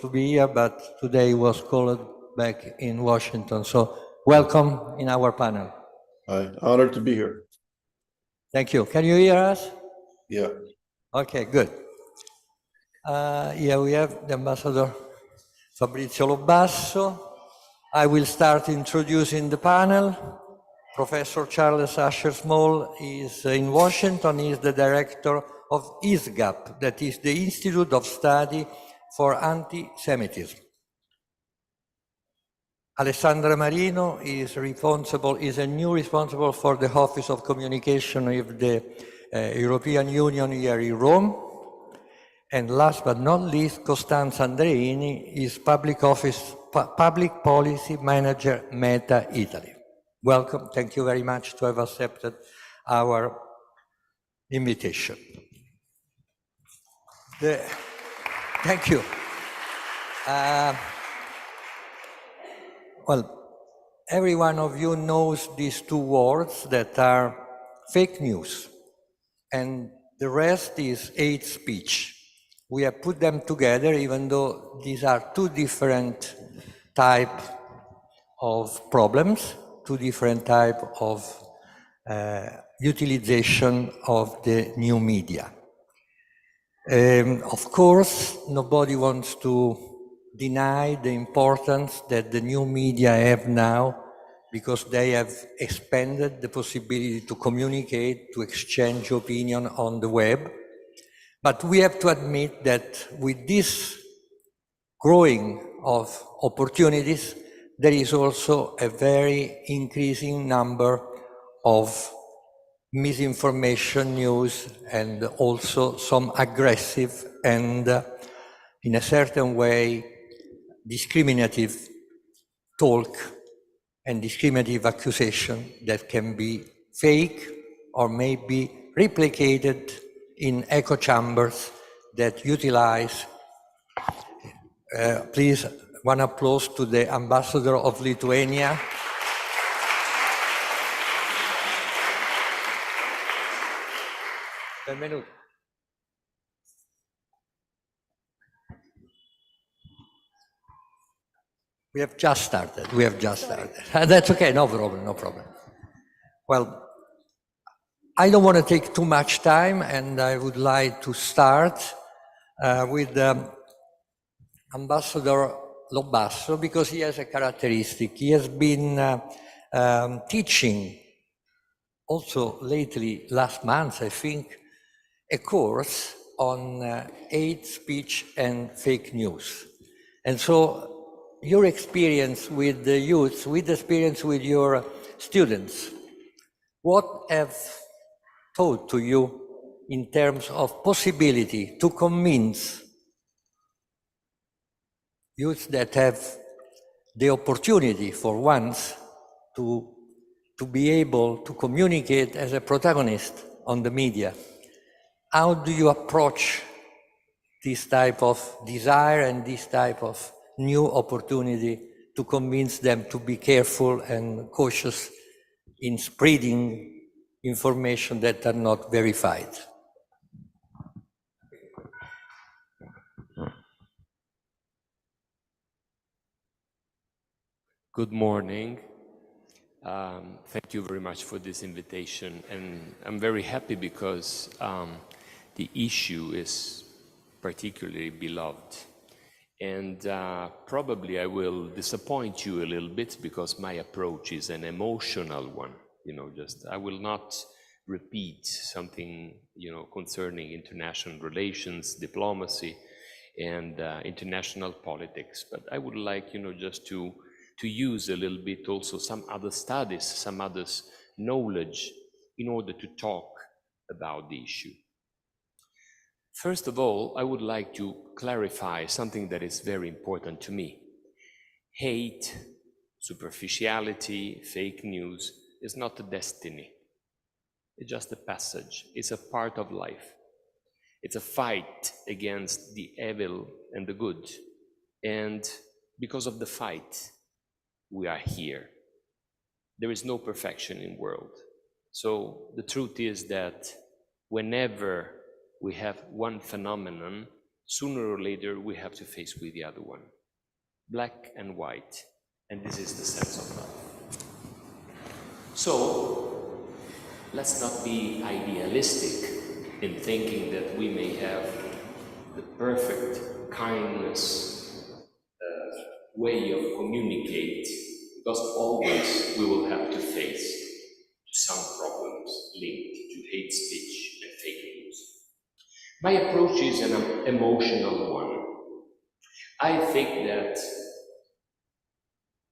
supposed to be here, but today he was called back in Washington. So welcome in our panel. Hi, honored to be here. Thank you. Can you hear us? Yeah. Okay, good. Here we have the Ambassador Fabrizio Lobasso. I will start introducing the panel. Professor Charles Asher Small is in Washington. He is the director of ISGAP, that is the Institute of Study for Anti-Semitism. Alessandra Marino is a new responsible for the Office of Communication of the European Union here in Rome. And last but not least, Costanza Andreini is Public Policy Manager, Meta Italy. Welcome. Thank you very much to have accepted our invitation. Thank you. Well, every one of you knows these two words that are fake news, and the rest is hate speech. We have put them together, even though these are two different types of problems, two different types of utilization of the new media. Of course, nobody wants to deny the importance that the new media have now, because they have expanded the possibility to communicate, to exchange opinion on the web. But we have to admit that with this growing of opportunities, there is also a very increasing number of misinformation news and also some aggressive and in a certain way discriminative talk and discriminative accusation that can be fake or may be replicated in echo chambers that utilize. Please, one applause to the Ambassador of Lithuania. Benvenuto. We have just started. That's okay, no problem. Well, I don't want to take too much time, and I would like to start with Ambassador Lobasso, because he has a characteristic. He has been teaching also lately, last month, I think, a course on hate speech and fake news. And so your experience with the youth, with the experience with your students, what have taught to you in terms of possibility to convince youth that have the opportunity for once to be able to communicate as a protagonist on the media? How do you approach this type of desire and this type of new opportunity to convince them to be careful and cautious in spreading information that are not verified? Good morning. Thank you very much for this invitation, and I'm very happy because the issue is particularly beloved. And probably I will disappoint you a little bit because my approach is an emotional one. I will not repeat something, concerning international relations, diplomacy, and international politics. But I would like, just to use a little bit also some other studies, some others' knowledge in order to talk about the issue. First of all, I would like to clarify something that is very important to me. Hate, superficiality, fake news is not a destiny. It's just a passage. It's a part of life. It's a fight against the evil and the good. And because of the fight, we are here. There is no perfection in the world. So the truth is that whenever we have one phenomenon, sooner or later we have to face with the other one. Black and white, and this is the sense of life. So, let's not be idealistic in thinking that we may have the perfect kindness way of communicate, because always we will have to face some problems linked to hate speech and fake news. My approach is an emotional one. I think that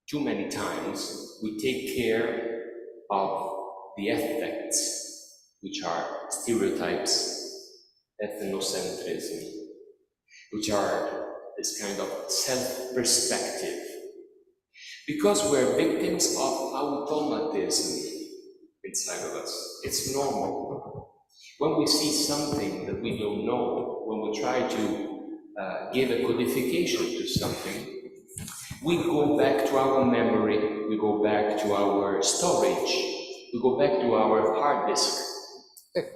too many times we take care of the effects, which are stereotypes, ethnocentrism, which are this kind of self-perspective. Because we're victims of automatism inside of us. It's normal. When we see something that we don't know, when we try to give a codification to something, we go back to our memory, we go back to our storage, we go back to our hard disk,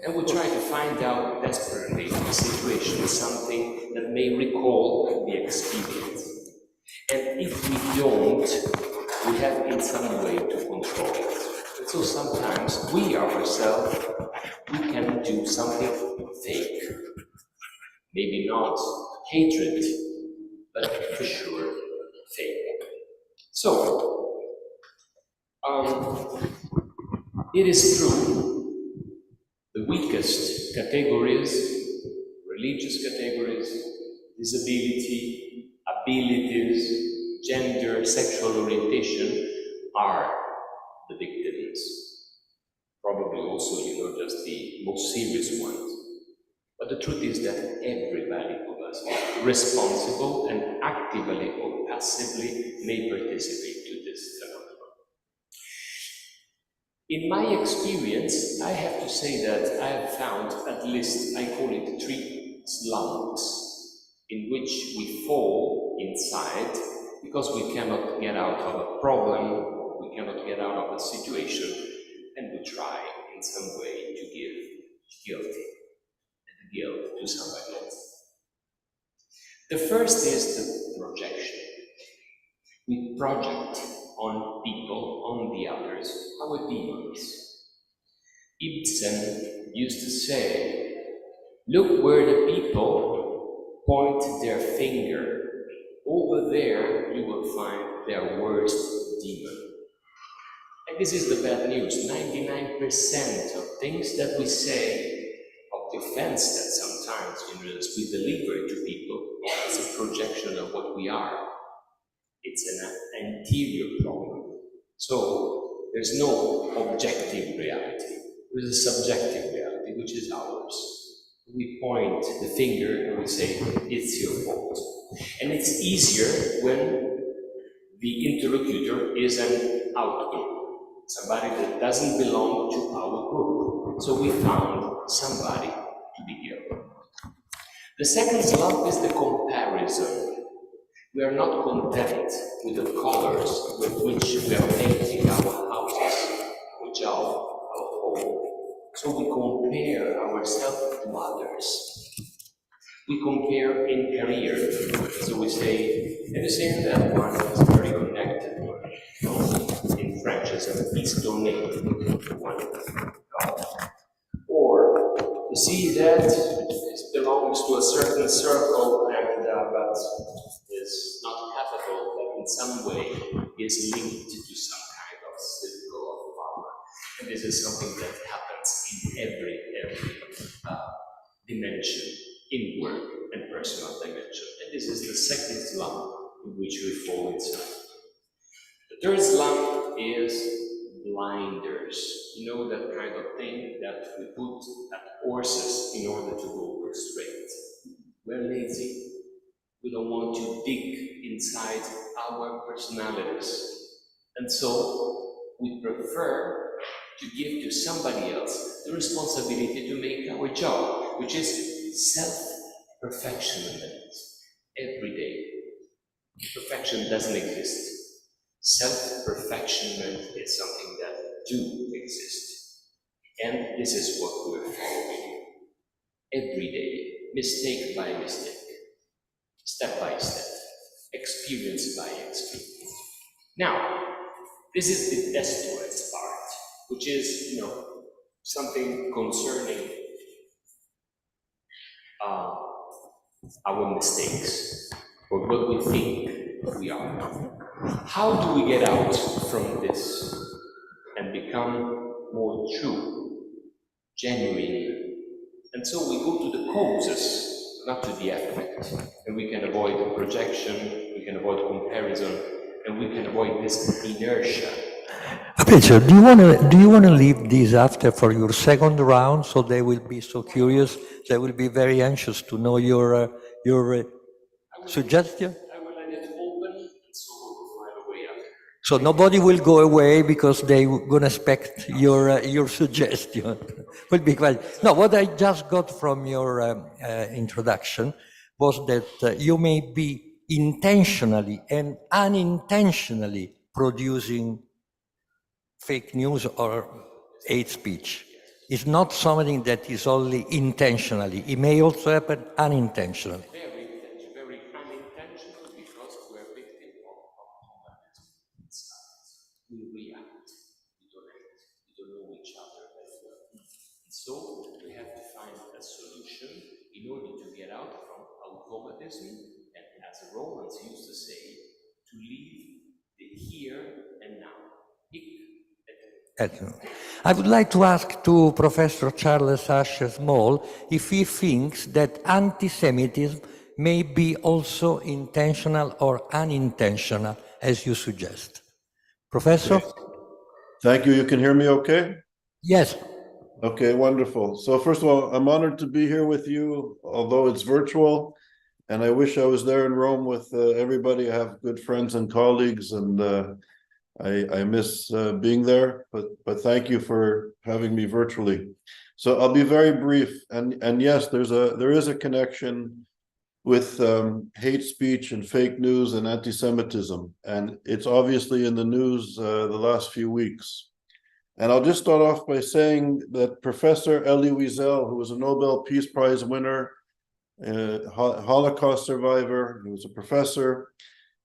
and we try to find out desperately the situation, something that may recall the experience. And if we don't, we have in some way to control it. And so sometimes we ourselves, we can do something fake. Maybe not hatred, but for sure fake. So, it is true, the weakest categories, religious categories, disability, abilities, gender, sexual orientation, are the victims. Probably also, just the most serious ones. But the truth is that everybody of us is responsible and actively or passively may participate to this phenomenon. In my experience, I have to say that I have found at least, I call it 3 slumps in which we fall inside because we cannot get out of a problem, we cannot get out of a situation, and we try in some way to give guilt to somebody else. The first is the projection. We project on people, on the others, our demons. Ibsen used to say, look where the people point their finger. Over there you will find their worst demon. And this is the bad news. 99% of things that we say, defense that sometimes we deliver to people, is a projection of what we are. It's an interior problem. So there's no objective reality. There is a subjective reality, which is ours. We point the finger and we say, it's your fault. And it's easier when the interlocutor is an outgroup, somebody that doesn't belong to our group. So we found somebody to be guilty. The second slump is the comparison. We are not content with the colors with which we are painting our houses, our job, our home. So we compare ourselves to others. We compare in career. So we say, have you seen that one is very connected? In French, it's a pistonné, one God. Or you see that it belongs to a certain circle and but is not capital, but in some way is linked to some kind of circle of power. And this is something that happens in every dimension, in work and personal dimension. And this is the second slump in which we fall inside. The third slump is blinders. You know, that kind of thing that we put at horses in order to go straight. We're lazy. We don't want to dig inside our personalities. And so we prefer to give to somebody else the responsibility to make our job, which is self-perfectionment every day. Perfection doesn't exist. Self-perfectionment is something that do exist. And this is what we're following every day, mistake by mistake. step by step, experience by experience. Now, this is the desperate part, which is, something concerning our mistakes, or what we think we are. How do we get out from this and become more true, genuine? And so we go to the causes, not to the effect. And we can avoid projection, we can avoid comparison, and we can avoid this inertia. Fabrizio, do you want to leave this after for your second round, so they will be so curious, they will be very anxious to know your suggestion? I will let it open, and so we'll find a way out. So nobody will go away because they gonna expect your suggestion. Will be quite. No, what I just got from your introduction was that you may be intentionally and unintentionally producing fake news or hate speech. It's not something that is only intentionally. It may also happen unintentionally. Very unintentional, because we're victim of communism. We react, we don't act, we don't know each other as well. And so we have to find a solution in order to get out from automatism, and as Romans used to say, to leave the here and now. I would like to ask to Professor Charles Asher Small if he thinks that anti-Semitism may be also intentional or unintentional, as you suggest. Professor? Okay. Thank you. You can hear me okay? Yes. Okay, wonderful. So first of all, I'm honored to be here with you, although it's virtual, and I wish I was there in Rome with everybody. I have good friends and colleagues, and I miss being there, but thank you for having me virtually. So I'll be very brief, and yes, there is a connection with hate speech and fake news and anti-Semitism, and it's obviously in the news the last few weeks. And I'll just start off by saying that Professor Elie Wiesel, who was a Nobel Peace Prize winner, Holocaust survivor, he was a professor,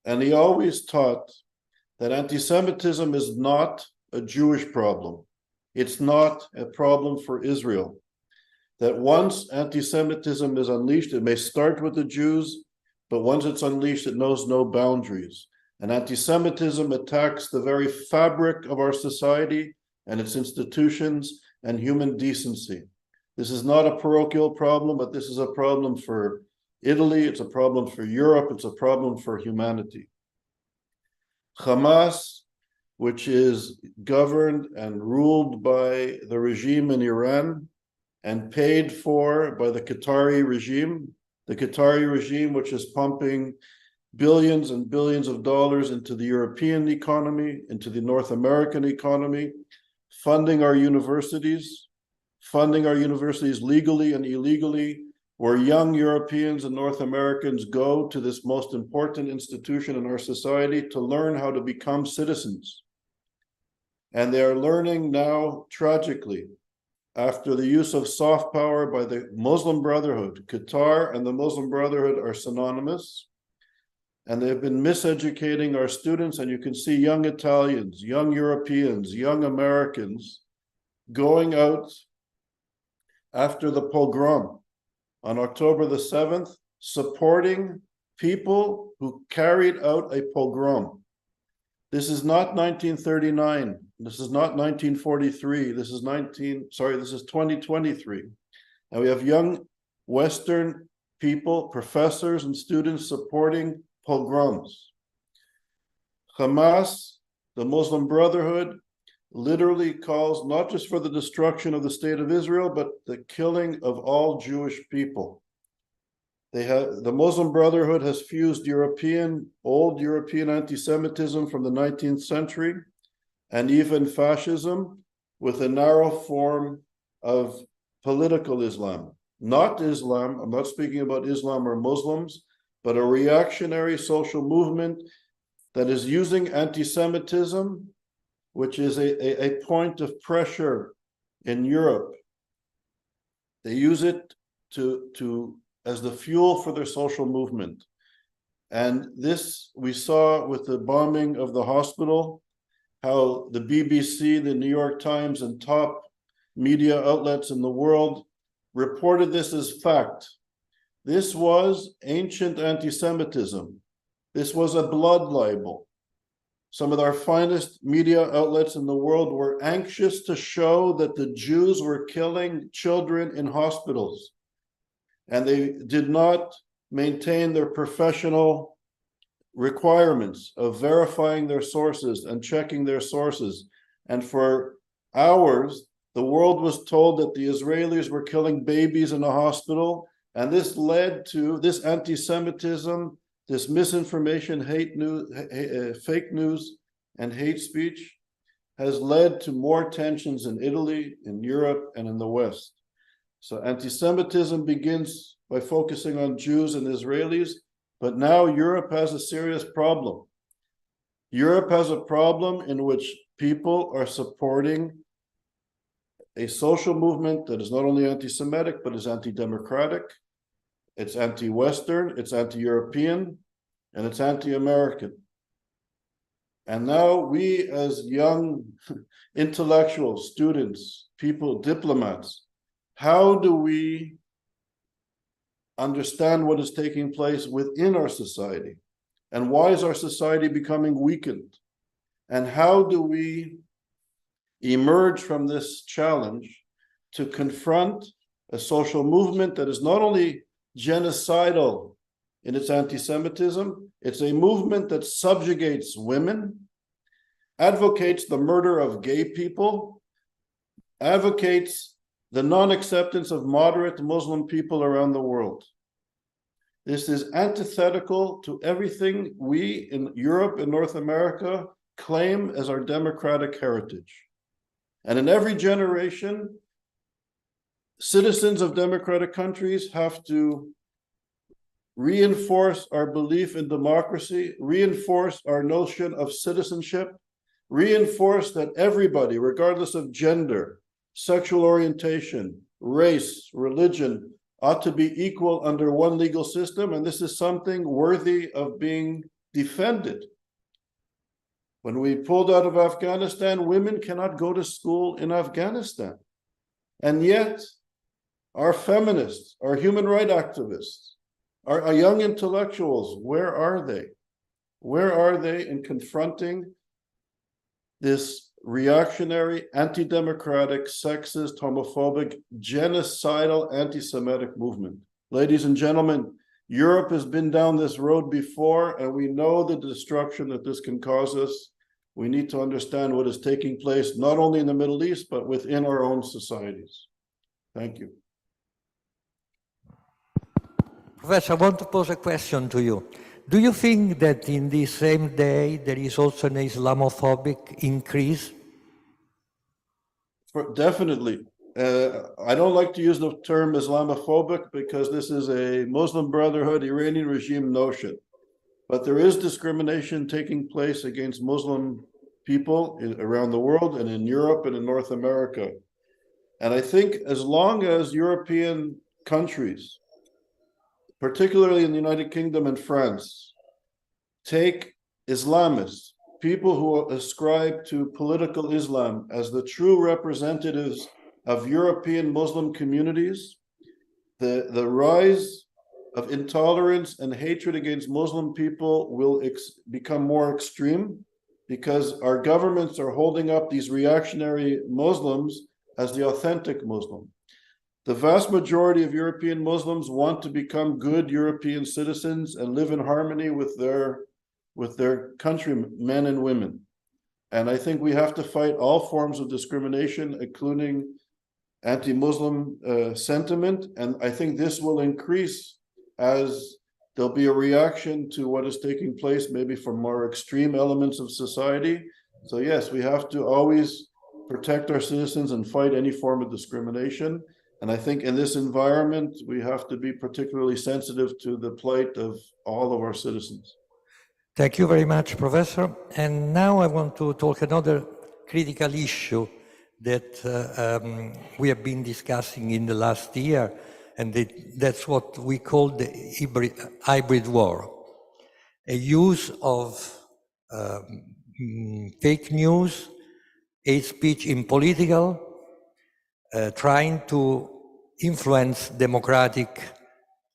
and he always taught that anti-Semitism is not a Jewish problem. It's not a problem for Israel. That once anti-Semitism is unleashed, it may start with the Jews, but once it's unleashed, it knows no boundaries. And anti-Semitism attacks the very fabric of our society and its institutions and human decency. This is not a parochial problem, but this is a problem for Italy, it's a problem for Europe, it's a problem for humanity. Hamas, which is governed and ruled by the regime in Iran and paid for by the Qatari regime which is pumping billions and billions of dollars into the European economy, into the North American economy, funding our universities legally and illegally, where young Europeans and North Americans go to this most important institution in our society to learn how to become citizens. And they are learning now, tragically, after the use of soft power by the Muslim Brotherhood. Qatar and the Muslim Brotherhood are synonymous, and they've been miseducating our students, and you can see young Italians, young Europeans, young Americans going out after the pogrom on October the 7th, supporting people who carried out a pogrom. This is not 1939. This is not 1943. This is 2023. And we have young Western people, professors and students supporting pogroms. Hamas, the Muslim Brotherhood, literally calls not just for the destruction of the state of Israel, but the killing of all Jewish people. The Muslim Brotherhood has fused old European anti-Semitism from the 19th century and even fascism with a narrow form of political Islam. Not Islam, I'm not speaking about Islam or Muslims, but a reactionary social movement that is using anti-Semitism, which is a point of pressure in Europe. They use it as the fuel for their social movement. And this we saw with the bombing of the hospital, how the BBC, the New York Times, and top media outlets in the world reported this as fact. This was ancient anti-Semitism. This was a blood libel. Some of our finest media outlets in the world were anxious to show that the Jews were killing children in hospitals, and they did not maintain their professional requirements of verifying their sources and checking their sources. And for hours, the world was told that the Israelis were killing babies in a hospital, and this led to this anti-Semitism, this misinformation, hate news, fake news, and hate speech has led to more tensions in Italy, in Europe, and in the West. So anti-Semitism begins by focusing on Jews and Israelis, but now Europe has a serious problem. Europe has a problem in which people are supporting a social movement that is not only anti-Semitic, but is anti-democratic, it's anti-Western, it's anti-European, and it's anti-American. And now we as young intellectuals, students, people, diplomats, how do we understand what is taking place within our society? And why is our society becoming weakened? And how do we emerge from this challenge to confront a social movement that is not only genocidal in its anti-Semitism, it's a movement that subjugates women, advocates the murder of gay people, advocates the non-acceptance of moderate Muslim people around the world. This is antithetical to everything we in Europe and North America claim as our democratic heritage. And in every generation, citizens of democratic countries have to reinforce our belief in democracy, reinforce our notion of citizenship, reinforce that everybody, regardless of gender, sexual orientation, race, religion, ought to be equal under one legal system, and this is something worthy of being defended. When we pulled out of Afghanistan, women cannot go to school in Afghanistan. And yet, our feminists, our human rights activists, our young intellectuals, where are they? Where are they in confronting this reactionary, anti-democratic, sexist, homophobic, genocidal, anti-Semitic movement? Ladies and gentlemen, Europe has been down this road before, and we know the destruction that this can cause us. We need to understand what is taking place, not only in the Middle East, but within our own societies. Thank you. Professor, I want to pose a question to you. Do you think that in this same day there is also an Islamophobic increase? Definitely. I don't like to use the term Islamophobic because this is a Muslim Brotherhood, Iranian regime notion. But there is discrimination taking place against Muslim people around the world and in Europe and in North America. And I think as long as European countries, particularly in the United Kingdom and France, take Islamists, people who ascribe to political Islam, as the true representatives of European Muslim communities, the rise of intolerance and hatred against Muslim people will become more extreme because our governments are holding up these reactionary Muslims as the authentic Muslim. The vast majority of European Muslims want to become good European citizens and live in harmony with their countrymen and women. And I think we have to fight all forms of discrimination, including anti-Muslim sentiment. And I think this will increase as there'll be a reaction to what is taking place, maybe from more extreme elements of society. So yes, we have to always protect our citizens and fight any form of discrimination. And I think in this environment, we have to be particularly sensitive to the plight of all of our citizens. Thank you very much, Professor. And now I want to talk another critical issue that we have been discussing in the last year, and that's what we call the hybrid war. a use of fake news, hate speech in political, trying to influence democratic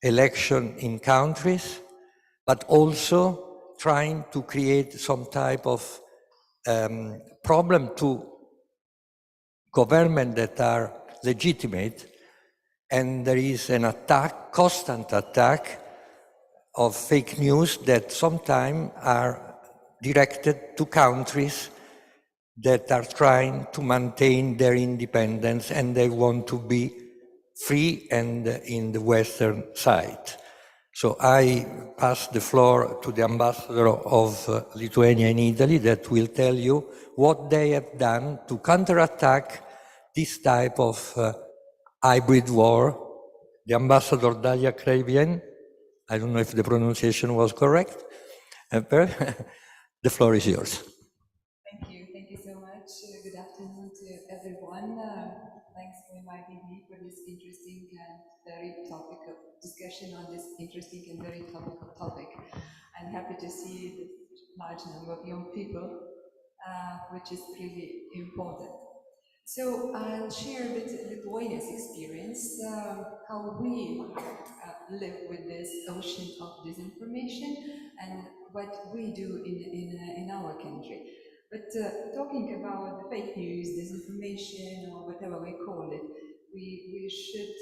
election in countries, but also trying to create some type of problem to government that are legitimate, and there is an attack, constant attack of fake news that sometimes are directed to countries that are trying to maintain their independence and they want to be free and in the Western side. So I pass the floor to the ambassador of Lithuania in Italy that will tell you what they have done to counterattack this type of hybrid war. The ambassador Dalia Krevien, I don't know if the pronunciation was correct. The floor is yours. Thank you so much. Good afternoon to everyone. Thanks for inviting me for this interesting and very topical discussion on this interesting and very topical topic. I'm happy to see the large number of young people, which is really important. So I'll share with Lithuania's experience how we live with this ocean of disinformation and what we do in our country. But talking about the fake news, disinformation, or whatever we call it, we should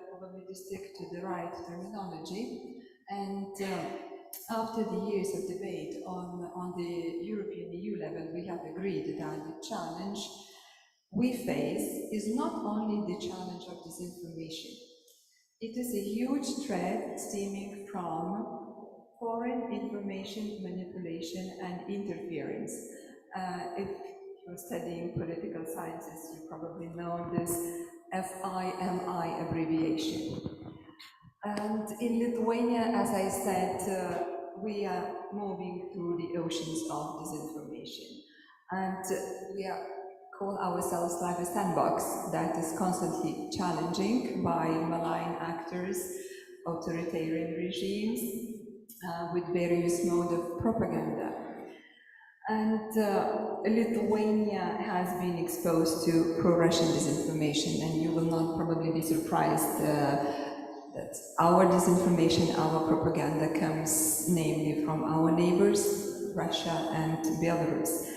probably stick to the right terminology. And after the years of debate on the European EU level, we have agreed that the challenge we face is not only the challenge of disinformation. It is a huge threat stemming from foreign information manipulation and interference. If you're studying political sciences, you probably know this FIMI abbreviation. And in Lithuania, as I said, we are moving through the oceans of disinformation. And we call ourselves like a sandbox that is constantly challenging by malign actors, authoritarian regimes, with various modes of propaganda. And Lithuania has been exposed to pro-Russian disinformation, and you will not probably be surprised that our disinformation, our propaganda comes namely from our neighbors, Russia and Belarus.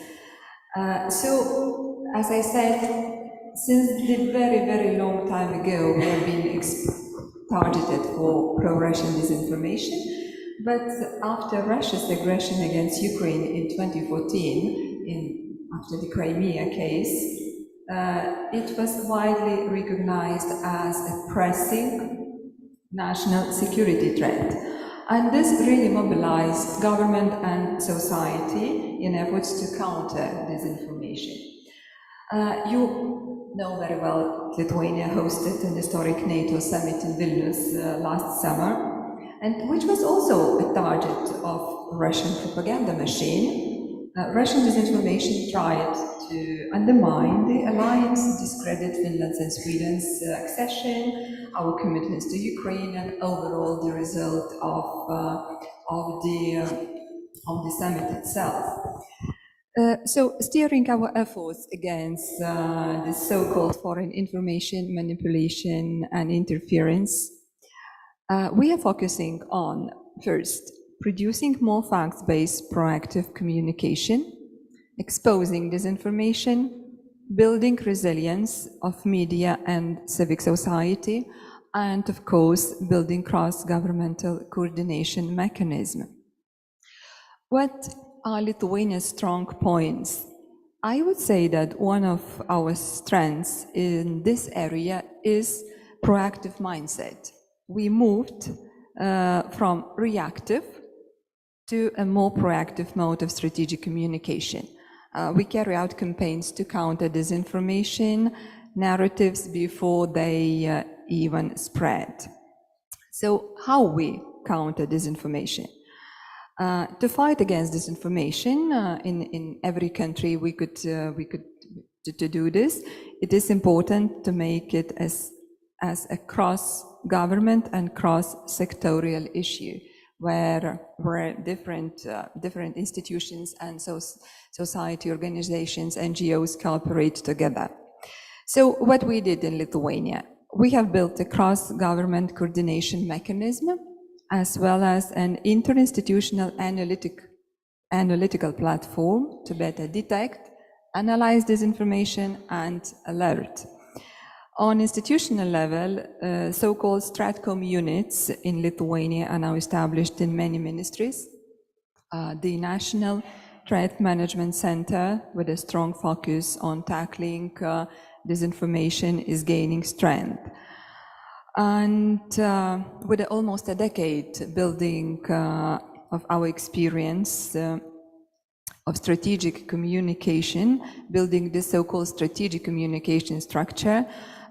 So, as I said, since the very, very long time ago, we have been targeted for pro-Russian disinformation. But after Russia's aggression against Ukraine in 2014, after the Crimea case, it was widely recognized as a pressing national security threat. And this really mobilized government and society in efforts to counter disinformation. You know very well, Lithuania hosted an historic NATO summit in Vilnius last summer, and which was also a target of Russian propaganda machine. Russian disinformation tried to undermine the alliance, discredit Finland's and Sweden's accession, our commitments to Ukraine, and overall the result of the summit itself. So steering our efforts against the so-called foreign information manipulation and interference, we are focusing on, first, producing more facts-based proactive communication, exposing disinformation, building resilience of media and civic society, and of course, building cross-governmental coordination mechanism. What are Lithuania's strong points? I would say that one of our strengths in this area is proactive mindset. We moved from reactive to a more proactive mode of strategic communication. We carry out campaigns to counter disinformation narratives before they even spread. So how we counter disinformation? To fight against disinformation in every country, we could to do this. It is important to make it as a cross-government and cross-sectorial issue. where different institutions and society organizations, NGOs cooperate together. So what we did in Lithuania, we have built a cross-government coordination mechanism as well as an interinstitutional analytical platform to better detect, analyze disinformation, and alert. On institutional level, so-called Stratcom units in Lithuania are now established in many ministries. The National Threat Management Center, with a strong focus on tackling disinformation, is gaining strength. And with almost a decade building of our experience of strategic communication, building this so-called strategic communication structure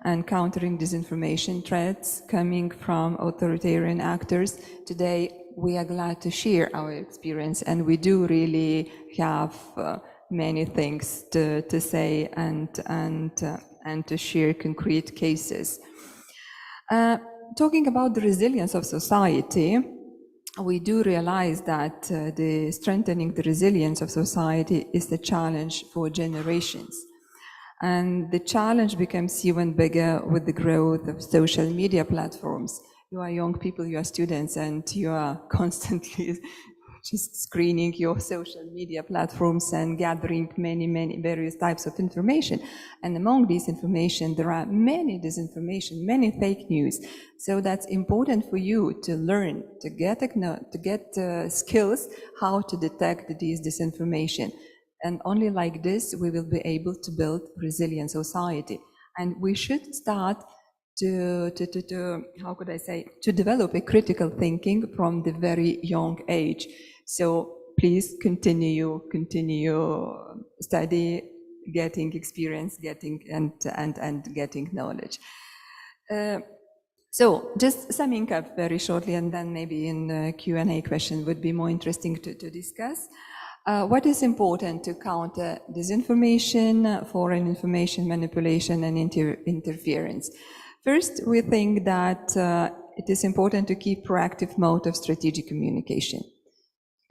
and countering disinformation threats coming from authoritarian actors, today we are glad to share our experience, and we do really have many things to say and to share concrete cases. Talking about the resilience of society, we do realize that the strengthening the resilience of society is the challenge for generations. And the challenge becomes even bigger with the growth of social media platforms. You are young people, you are students, and you are constantly just screening your social media platforms and gathering many various types of information. And among these information, there are many disinformation, many fake news. So that's important for you to learn, to get skills how to detect these disinformation. And only like this, we will be able to build resilient society. And we should start to how could I say, to develop a critical thinking from the very young age. So please continue study, getting experience, getting and getting knowledge. So just summing up very shortly, and then maybe in the Q&A question would be more interesting to discuss. What is important to counter disinformation, foreign information manipulation, and interference? First, we think that it is important to keep proactive mode of strategic communication.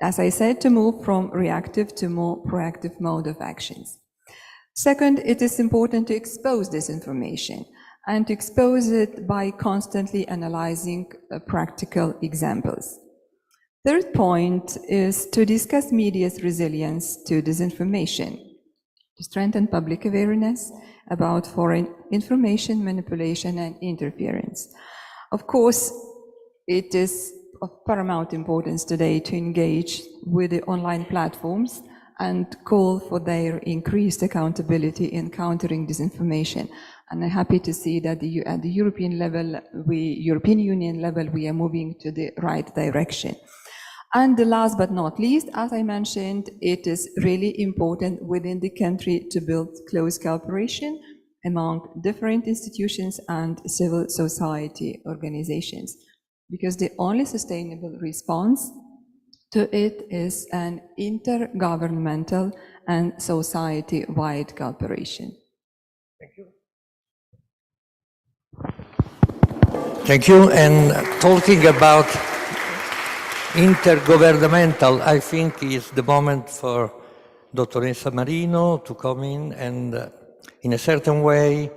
As I said, to move from reactive to more proactive mode of actions. Second, it is important to expose disinformation and to expose it by constantly analyzing practical examples. Third point is to discuss media's resilience to disinformation, to strengthen public awareness about foreign information manipulation and interference. Of course, it is of paramount importance today to engage with the online platforms and call for their increased accountability in countering disinformation. And I'm happy to see that at the European level, European Union level, we are moving to the right direction. And the last but not least, as I mentioned, it is really important within the country to build close cooperation among different institutions and civil society organizations, because the only sustainable response to it is an intergovernmental and society-wide cooperation. Thank you. Thank you. And talking about intergovernmental, I think is the moment for Dottoressa Marino to come in, and in a certain way,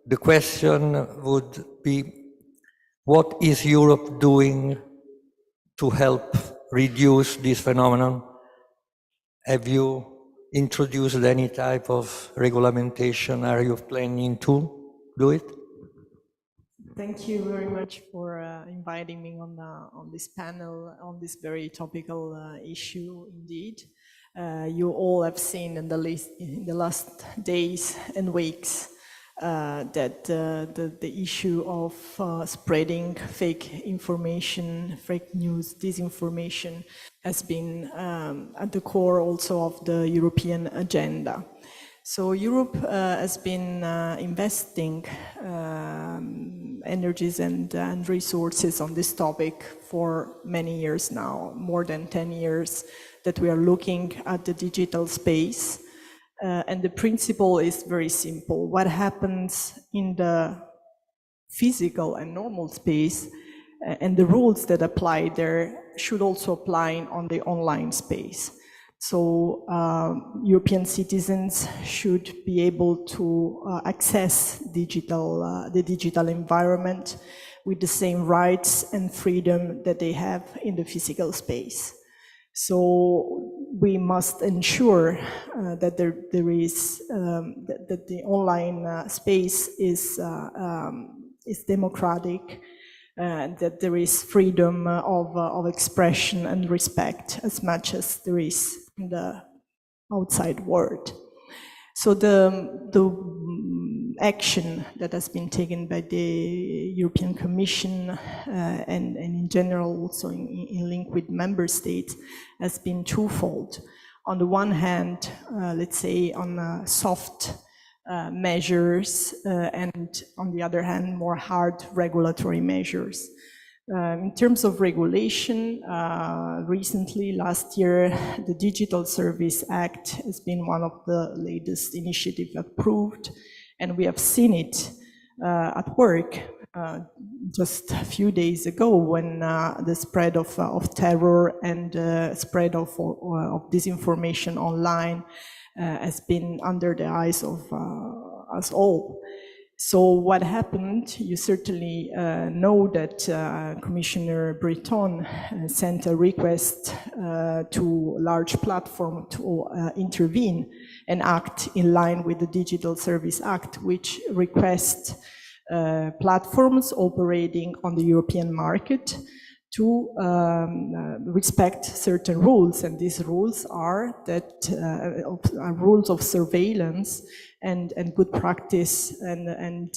the question would be, what is Europe doing to help reduce this phenomenon? Have you introduced any type of regulation? Are you planning to do it? Thank you very much for inviting me on this panel on this very topical issue. Indeed, you all have seen in the last days and weeks that the issue of spreading fake information, fake news, disinformation has been at the core also of the European agenda. So Europe has been investing energies and resources on this topic for many years now, more than 10 years that we are looking at the digital space. And the principle is very simple. What happens in the physical and normal space and the rules that apply there should also apply on the online space. So European citizens should be able to access the digital environment with the same rights and freedom that they have in the physical space. So we must ensure that there is that the online space is democratic, that there is freedom of expression and respect as much as there is in the outside world. So the action that has been taken by the European Commission and in general also in link with member states has been twofold. On the one hand, let's say on soft measures and on the other hand, more hard regulatory measures. In terms of regulation, recently, last year, the Digital Service Act has been one of the latest initiatives approved, and we have seen it at work just a few days ago when the spread of terror and spread of disinformation online has been under the eyes of us all. So what happened, you certainly know that Commissioner Breton sent a request to large platform to intervene and act in line with the Digital Service Act, which requests platforms operating on the European market to respect certain rules, and these rules are rules of surveillance and good practice, and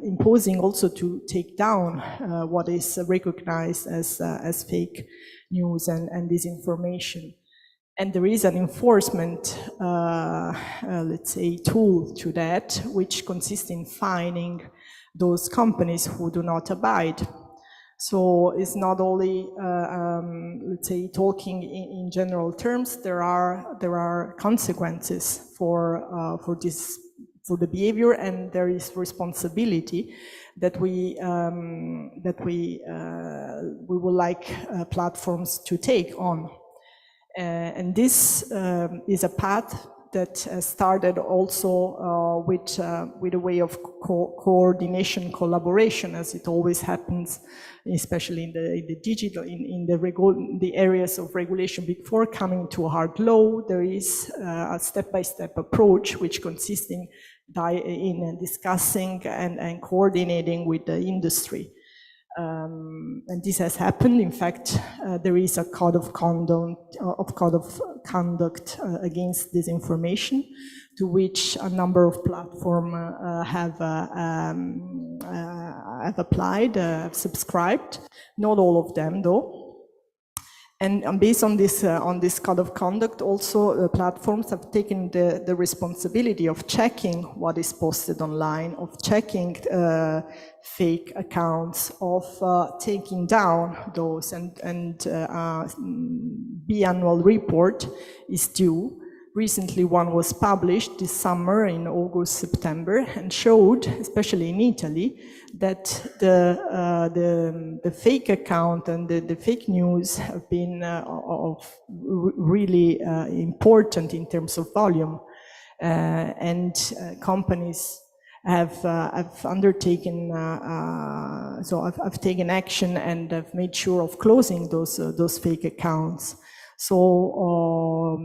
imposing also to take down what is recognized as fake news and disinformation. And there is an enforcement, let's say, tool to that, which consists in fining those companies who do not abide. So it's not only, let's say, talking in general terms. There are consequences for the behavior, and there is responsibility that we would like platforms to take on. And this is a path that started also with a way of coordination, collaboration, as it always happens, especially in the digital, in the areas of regulation. Before coming to a hard law, there is a step-by-step approach which consists in discussing and coordinating with the industry. And this has happened. In fact, there is a code of conduct against disinformation, to which a number of platforms have applied, subscribed. Not all of them, though. And based on this code of conduct, also platforms have taken the responsibility of checking what is posted online, of checking fake accounts, of taking down those, and biannual report is due. Recently, one was published this summer in August, September, and showed, especially in Italy, that the fake account and the fake news have been really important in terms of volume, and companies have undertaken I've taken action and have made sure of closing those fake accounts. So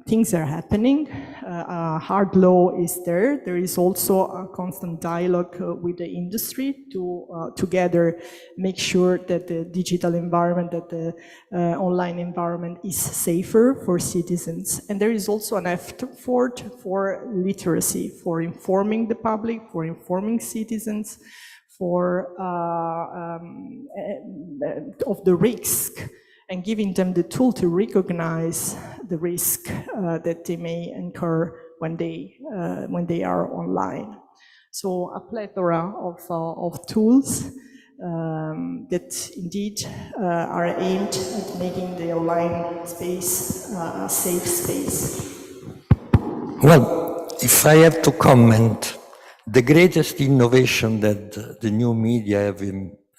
things are happening. Hard law is there. There is also a constant dialogue with the industry to together make sure that the digital environment, that the online environment is safer for citizens. And there is also an effort for literacy, for informing the public, for informing citizens, for of the risk, and giving them the tool to recognize the risk that they may incur when they are online. So a plethora of tools that indeed are aimed at making the online space a safe space. Well, if I have to comment, the greatest innovation that the new media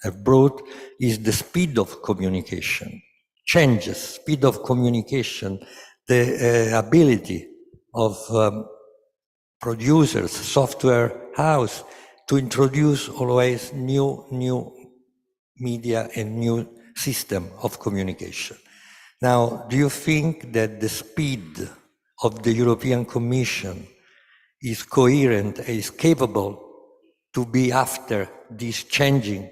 have brought is the speed of communication, changes, speed of communication, the ability of producers, software house to introduce always new media and new system of communication. Now, do you think that the speed of the European Commission is coherent, is capable to be after these changing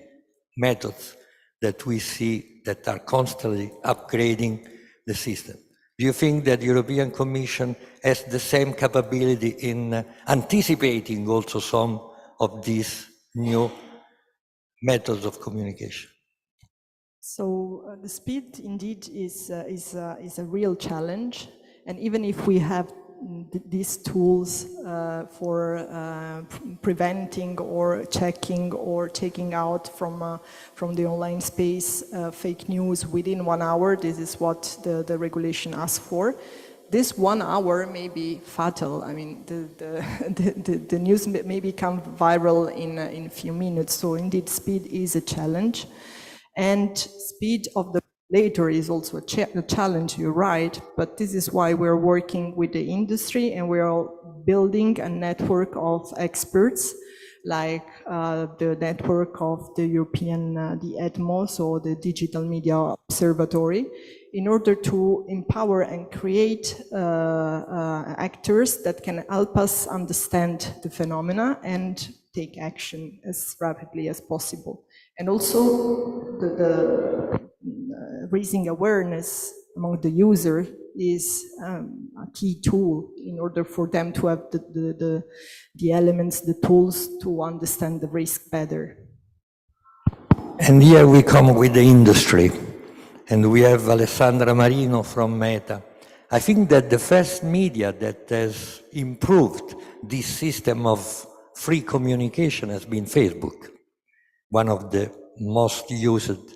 methods that we see that are constantly upgrading the system? Do you think that the European Commission has the same capability in anticipating also some of these new methods of communication? So the speed indeed is a real challenge, and even if we have these tools for preventing or checking or taking out from the online space fake news within 1 hour, this is what the regulation asks for. This 1 hour may be fatal. I mean, the news may become viral in a few minutes. So indeed, speed is a challenge. And speed of the regulator is also a challenge, you're right, but this is why we're working with the industry and we're building a network of experts, like the network of the European, the EDMOS, or the Digital Media Observatory, in order to empower and create actors that can help us understand the phenomena and take action as rapidly as possible. And also the raising awareness among the user is a key tool in order for them to have the elements, the tools to understand the risk better. And here we come with the industry, and we have Alessandra Marino from Meta. I think that the first media that has improved this system of free communication has been Facebook, one of the most used.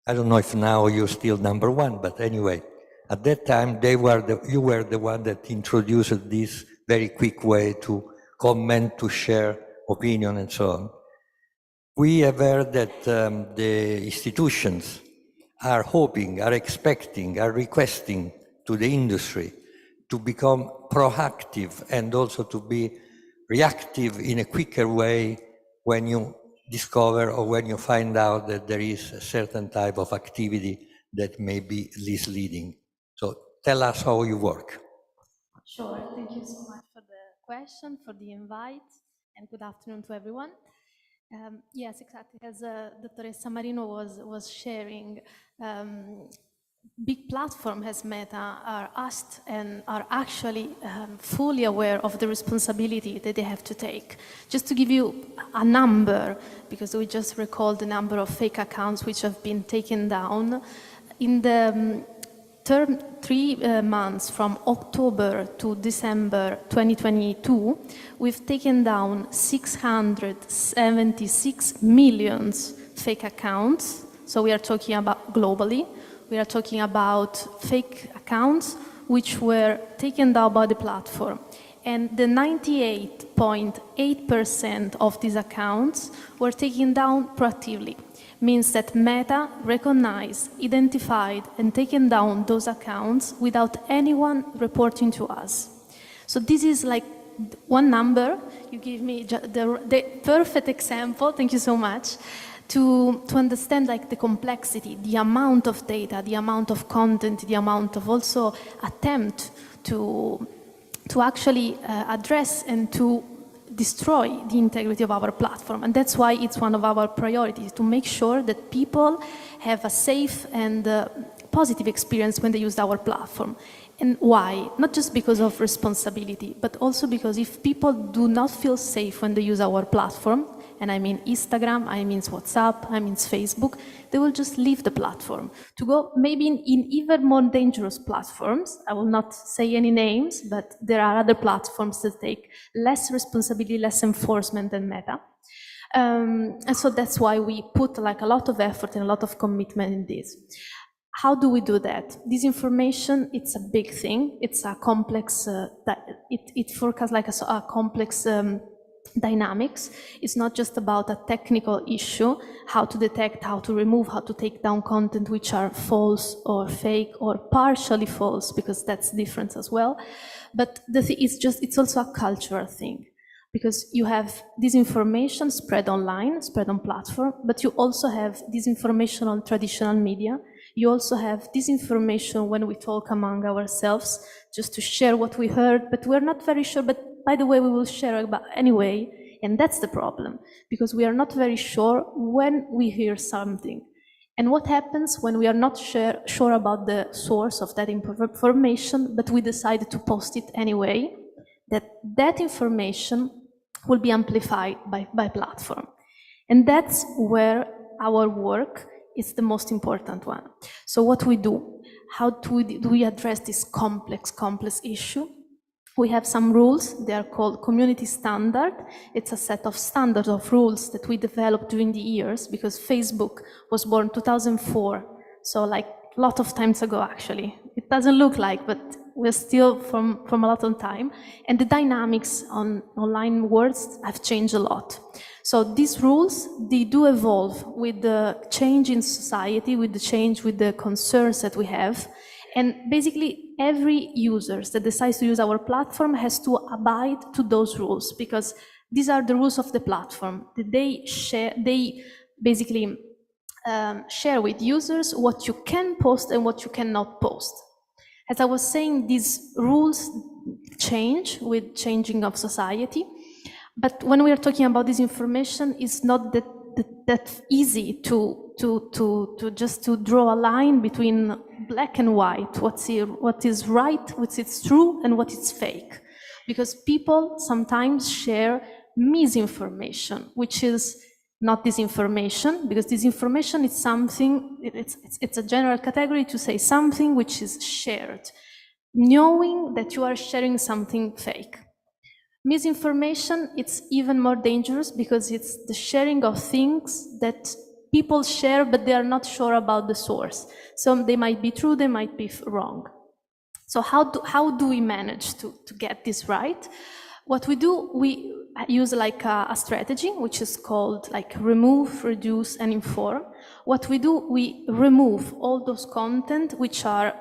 I don't know if now you're still number one, but anyway, at that time you were the one that introduced this very quick way to comment, to share opinion, and so on. We have heard that the institutions are hoping, are expecting, are requesting to the industry to become proactive and also to be reactive in a quicker way when you discover or when you find out that there is a certain type of activity that may be misleading. So tell us how you work. Sure, thank you so much for the question, for the invite, and good afternoon to everyone. Yes, exactly, as Dottoressa Marino was sharing, big platforms as Meta are asked and are actually fully aware of the responsibility that they have to take. Just to give you a number, because we just recalled the number of fake accounts which have been taken down, in the 3 months from October to December 2022, we've taken down 676 million fake accounts. So we are talking about globally. We are talking about fake accounts which were taken down by the platform. And the 98.8% of these accounts were taken down proactively. Means that Meta recognized, identified, and taken down those accounts without anyone reporting to us. So this is like one number. You give me the perfect example. Thank you so much. To understand like the complexity, the amount of data, the amount of content, the amount of also attempt to actually address and to destroy the integrity of our platform. And that's why it's one of our priorities, to make sure that people have a safe and positive experience when they use our platform. And why? Not just because of responsibility, but also because if people do not feel safe when they use our platform, and I mean Instagram, I mean WhatsApp, I mean Facebook, they will just leave the platform to go maybe in even more dangerous platforms. I will not say any names, but there are other platforms that take less responsibility, less enforcement than Meta. And so that's why we put like a lot of effort and a lot of commitment in this. How do we do that? This information, it's a big thing. It's a complex, it forecasts like a complex dynamics. It's not just about a technical issue, how to detect, how to remove, how to take down content which are false or fake or partially false, because that's different as well. But the thing is it's also a cultural thing, because you have disinformation spread online, spread on platform, but you also have disinformation on traditional media. You also have disinformation when we talk among ourselves, just to share what we heard, but we're not very sure, but by the way, we will share about anyway, and that's the problem, because we are not very sure when we hear something. And what happens when we are not sure about the source of that information, but we decide to post it anyway, that information will be amplified by platform. And that's where our work is the most important one. So what we do, how do we address this complex issue? We have some rules, they are called community standard. It's a set of standards of rules that we developed during the years, because Facebook was born 2004, so like a lot of times ago actually. It doesn't look like, but we're still from a lot of time, and the dynamics on online worlds have changed a lot. So these rules, they do evolve with the change in society, with the change with the concerns that we have. And basically, every user that decides to use our platform has to abide to those rules, because these are the rules of the platform. They basically share with users what you can post and what you cannot post. As I was saying, these rules change with changing of society. But when we are talking about this information, it's not that easy to just to draw a line between black and white, what is right, what is true, and what is fake. Because people sometimes share misinformation, which is not disinformation, because disinformation is something, it's a general category to say something which is shared, knowing that you are sharing something fake. Misinformation, it's even more dangerous, because it's the sharing of things that people share, but they are not sure about the source. So they might be true, they might be wrong. So how do we manage to get this right? What we do, we use like a strategy, which is called like remove, reduce, and inform. What we do, we remove all those content which are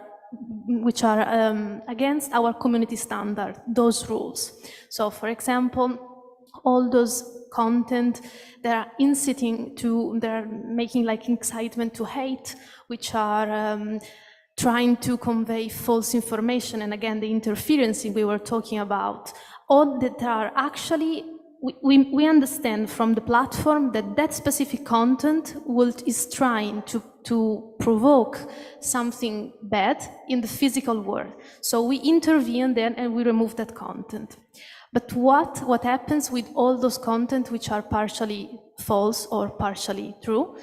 against our community standard, those rules. So for example, all those content that are inciting to, they're making like incitement to hate, which are trying to convey false information, and again, the interference we were talking about, all that are actually, we understand from the platform that specific content is trying to provoke something bad in the physical world. So we intervene then and we remove that content. But what happens with all those content which are partially false or partially true?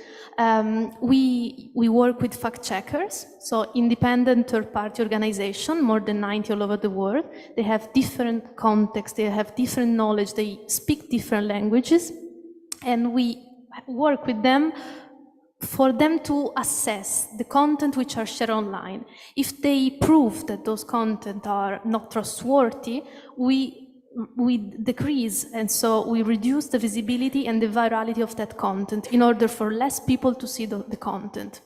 We work with fact checkers, so independent third-party organization, more than 90 all over the world. They have different contexts, they have different knowledge, they speak different languages, and we work with them for them to assess the content which are shared online. If they prove that those content are not trustworthy, we decrease, and so we reduce the visibility and the virality of that content in order for less people to see the content.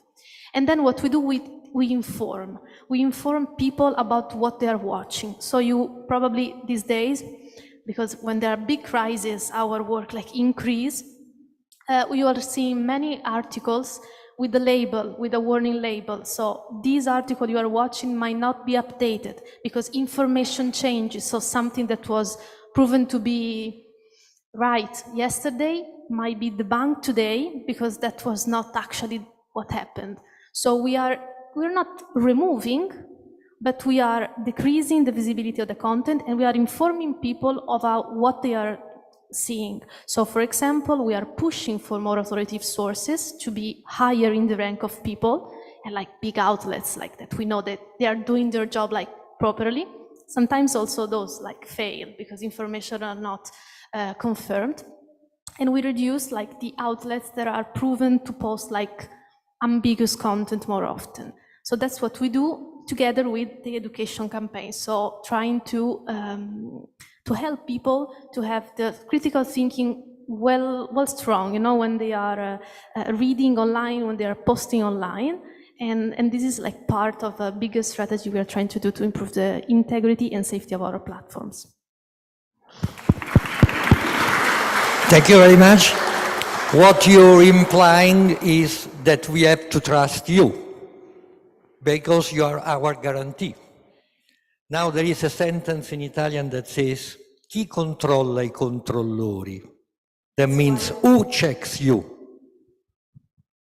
And then what we do, we inform. We inform people about what they are watching. So you probably these days, because when there are big crises, our work like increase, we are seeing many articles with the label, with a warning label. So this article you are watching might not be updated because information changes. So something that was proven to be right yesterday might be debunked today because that was not actually what happened. So we're not removing, but we are decreasing the visibility of the content, and we are informing people about what they are seeing. So for example, we are pushing for more authoritative sources to be higher in the rank of people, and like big outlets like that. We know that they are doing their job like properly. Sometimes also those like fail because information are not confirmed. And we reduce like the outlets that are proven to post like ambiguous content more often. So that's what we do together with the education campaign. So trying to to help people to have the critical thinking well strong, you know, when they are reading online, when they are posting online. And this is like part of a bigger strategy we are trying to do to improve the integrity and safety of our platforms. Thank you very much. What you're implying is that we have to trust you because you are our guarantee. Now there is a sentence in Italian that says, chi controlla I controllori? That means who checks you?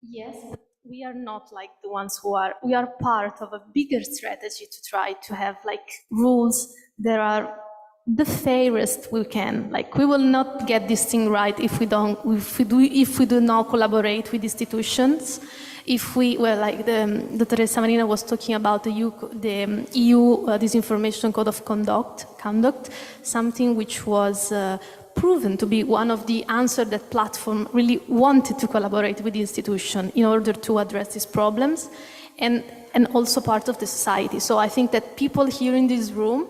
Yes, but we are not like the ones who are, we are part of a bigger strategy to try to have like rules that are the fairest we can. Like we will not get this thing right if we do not collaborate with institutions. If we, well, like the Teresa Marina was talking about the EU Disinformation Code of Conduct, something which was proven to be one of the answers that platform really wanted to collaborate with the institution in order to address these problems, and also part of the society. So I think that people here in this room,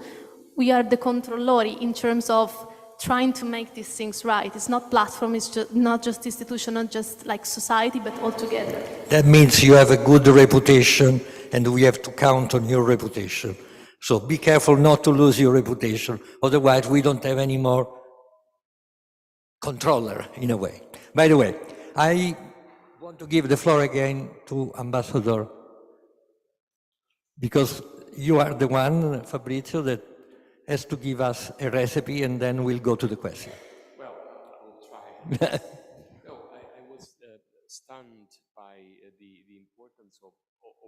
we are the controllori in terms of trying to make these things right. It's not platform, it's not just institution, not just like society, but all together. That means you have a good reputation and we have to count on your reputation. So be careful not to lose your reputation, otherwise we don't have any more controller in a way. By the way, I want to give the floor again to Ambassador, because you are the one, Fabrizio, that has to give us a recipe and then we'll go to the question. Well, I'll try. No, I was stunned by the importance of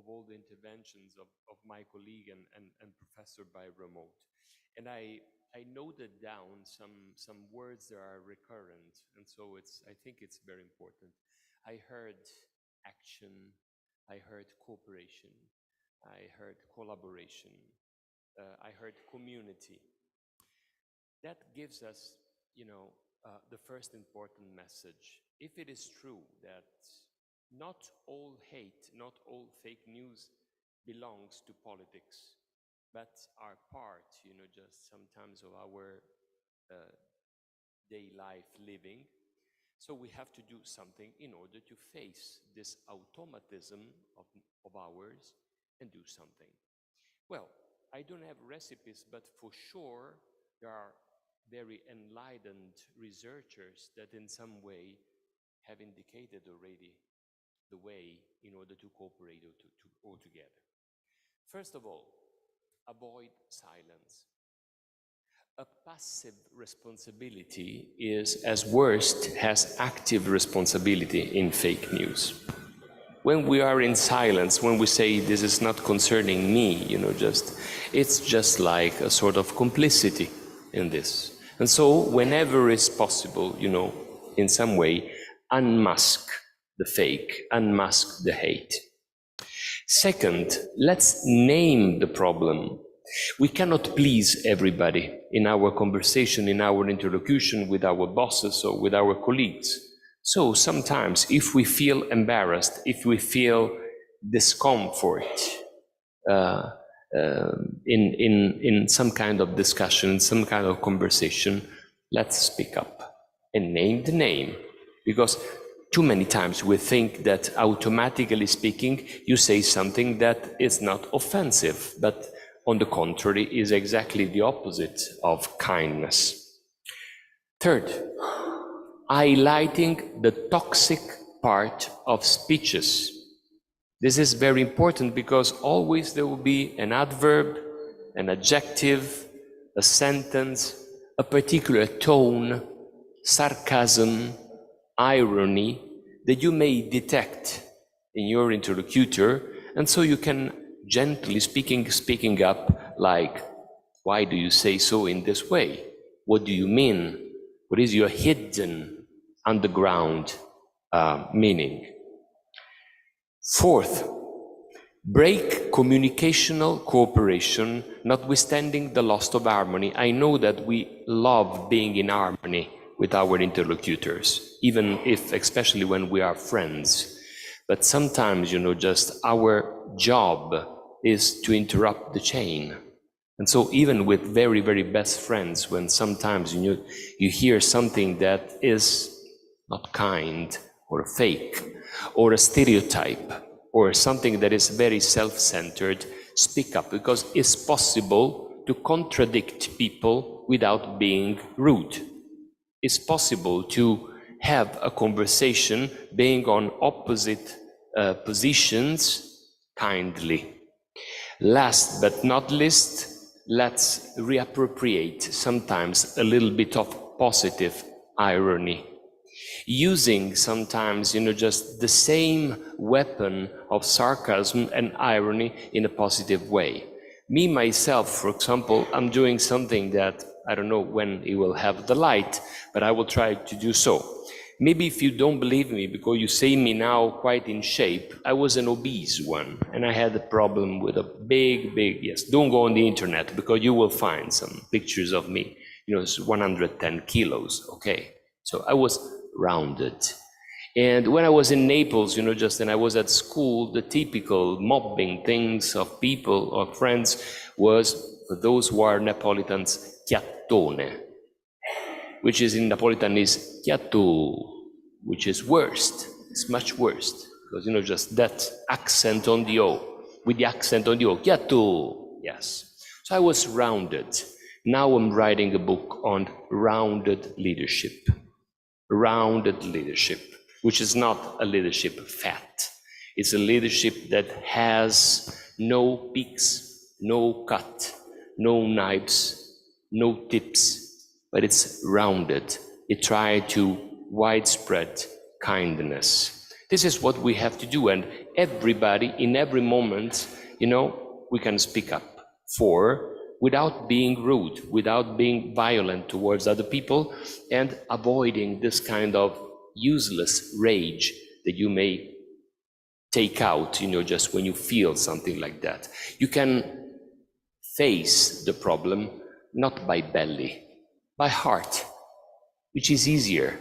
all the interventions of my colleague and professor by remote. And I noted down some words that are recurrent, and so I think it's very important. I heard action, I heard cooperation, I heard collaboration, I heard community. That gives us, the first important message. If it is true that not all hate, not all fake news belongs to politics, but are part, just sometimes of our day life living. So we have to do something in order to face this automatism of ours and do something. Well, I don't have recipes, but for sure there are very enlightened researchers that in some way have indicated already the way in order to cooperate all together. First of all, avoid silence. A passive responsibility is as worst as active responsibility in fake news. When we are in silence, when we say this is not concerning me, it's just like a sort of complicity in this. And so whenever it's possible, in some way, unmask the fake, unmask the hate. Second, let's name the problem. We cannot please everybody in our conversation, in our interlocution with our bosses or with our colleagues. So sometimes if we feel embarrassed, if we feel discomfort in some kind of discussion, in some kind of conversation, let's speak up and name the name. Because too many times we think that automatically speaking, you say something that is not offensive, but on the contrary is exactly the opposite of kindness. Third, highlighting the toxic part of speeches. This is very important because always there will be an adverb, an adjective, a sentence, a particular tone, sarcasm, irony that you may detect in your interlocutor, and so you can gently speaking up, like, why do you say so in this way? What do you mean? What is your hidden underground meaning? Fourth, break communicational cooperation, notwithstanding the loss of harmony. I know that we love being in harmony with our interlocutors, even if, especially when we are friends. But sometimes, just our job is to interrupt the chain. And so even with very, very best friends, when sometimes you hear something that is not kind or fake or a stereotype or something that is very self-centered, speak up, because it's possible to contradict people without being rude. It's possible to have a conversation being on opposite positions kindly. Last but not least, let's reappropriate sometimes a little bit of positive irony. Using sometimes, just the same weapon of sarcasm and irony in a positive way. Me, myself, for example, I'm doing something that I don't know when it will have the light, but I will try to do so. Maybe if you don't believe me, because you see me now quite in shape, I was an obese one, and I had a problem with a big, yes, don't go on the internet, because you will find some pictures of me, it's 110 kilos, okay? So I was rounded. And when I was in Naples, and I was at school, the typical mobbing things of people or friends was, for those who are Neapolitans, chiattone, which is in Napolitan is chiattu, which is worst. It's much worse, because just that accent on the O, with the accent on the O, chiattu, yes. So I was rounded. Now I'm writing a book on rounded leadership, which is not a leadership fat. It's a leadership that has no peaks, no cut, no knives, no tips, but it's rounded. It tries to widespread kindness. This is what we have to do, and everybody, in every moment, we can speak up for, without being rude, without being violent towards other people, and avoiding this kind of useless rage that you may take out, just when you feel something like that. You can face the problem not by belly, by heart, which is easier,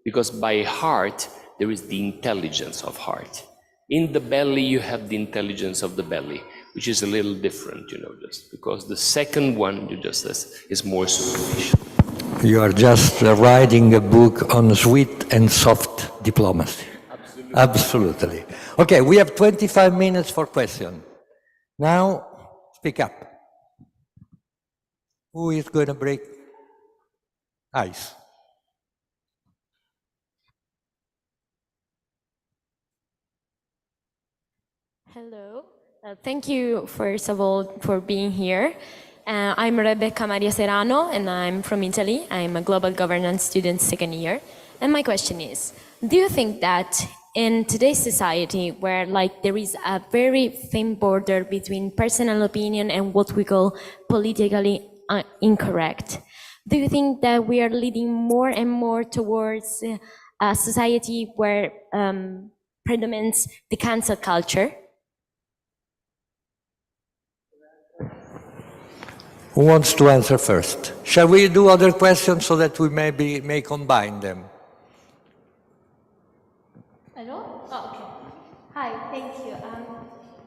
because by heart there is the intelligence of heart. In the belly you have the intelligence of the belly, which is a little different, just because the second one is more superficial. You are just writing a book on sweet and soft diplomacy. Absolutely. Okay, we have 25 minutes for questions. Now, speak up. Who is going to break ice? Hello. Thank you, first of all, for being here. I'm Rebecca Maria Serrano, and I'm from Italy. I'm a global governance student, second year. And my question is, do you think that in today's society, where there is a very thin border between personal opinion and what we call politically incorrect, do you think that we are leading more and more towards a society where predominates the cancel culture? Who wants to answer first? Shall we do other questions so that we may combine them? Hello? Oh, okay. Hi, thank you.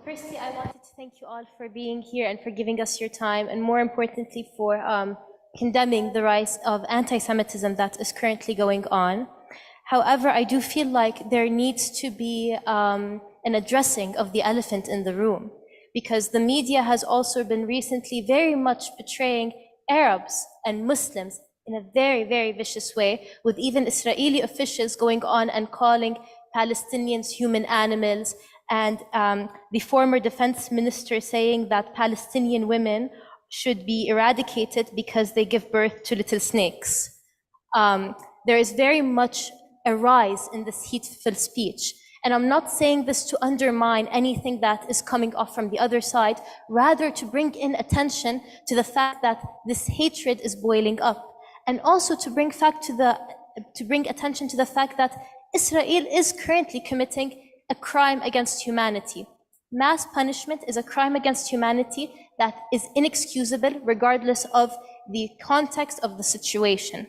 Firstly, I wanted to thank you all for being here and for giving us your time, and more importantly for condemning the rise of anti-Semitism that is currently going on. However, I do feel like there needs to be an addressing of the elephant in the room, because the media has also been recently very much portraying Arabs and Muslims in a very, very vicious way, with even Israeli officials going on and calling Palestinians human animals, and the former defense minister saying that Palestinian women should be eradicated because they give birth to little snakes. There is very much a rise in this hateful speech. And I'm not saying this to undermine anything that is coming off from the other side, rather to bring in attention to the fact that this hatred is boiling up, and also to bring attention to the fact that Israel is currently committing a crime against humanity. Mass punishment is a crime against humanity that is inexcusable regardless of the context of the situation.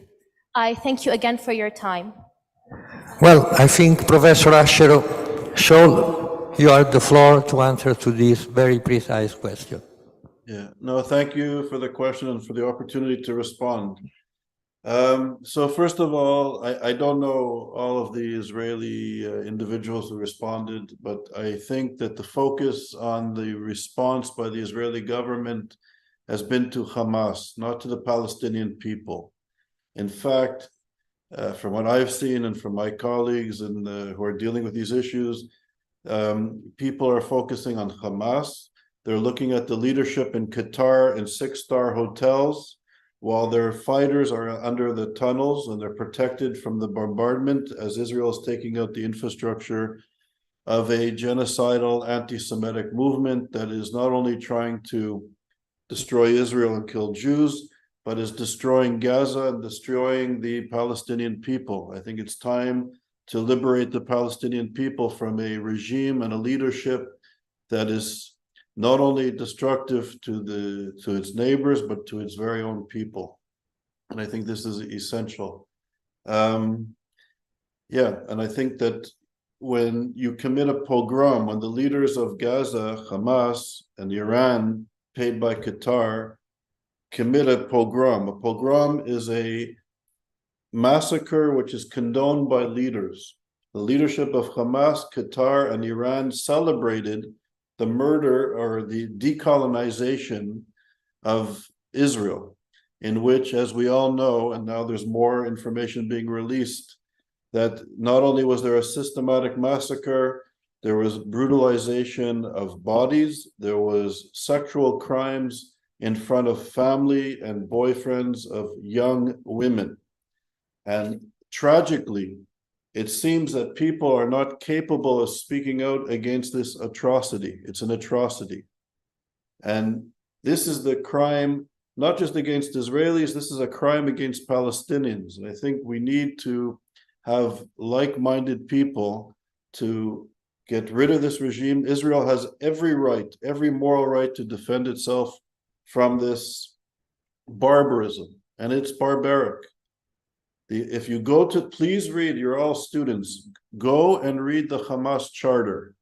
I thank you again for your time. Well, I think Professor Aschero, you have the floor to answer to this very precise question. Yeah, no, thank you for the question and for the opportunity to respond. So first of all, I don't know all of the Israeli individuals who responded, but I think that the focus on the response by the Israeli government has been to Hamas, not to the Palestinian people. In fact, from what I've seen and from my colleagues and who are dealing with these issues, people are focusing on Hamas. They're looking at the leadership in Qatar in 6-star hotels, while their fighters are under the tunnels and they're protected from the bombardment as Israel is taking out the infrastructure of a genocidal anti-Semitic movement that is not only trying to destroy Israel and kill Jews, but is destroying Gaza and destroying the Palestinian people. I think it's time to liberate the Palestinian people from a regime and a leadership that is not only destructive to its neighbors, but to its very own people. And I think this is essential. And I think that when you commit a pogrom, when the leaders of Gaza, Hamas, and Iran, paid by Qatar, commit a pogrom is a massacre which is condoned by leaders. The leadership of Hamas, Qatar, and Iran celebrated the murder or the decolonization of Israel, in which, as we all know, and now there's more information being released, that not only was there a systematic massacre, there was brutalization of bodies, there was sexual crimes in front of family and boyfriends of young women. And tragically, it seems that people are not capable of speaking out against this atrocity. It's an atrocity. And this is the crime, not just against Israelis, this is a crime against Palestinians. And I think we need to have like-minded people to get rid of this regime. Israel has every right, every moral right to defend itself from this barbarism, and it's barbaric. If you go to, please read, you're all students, go and read the Hamas charter.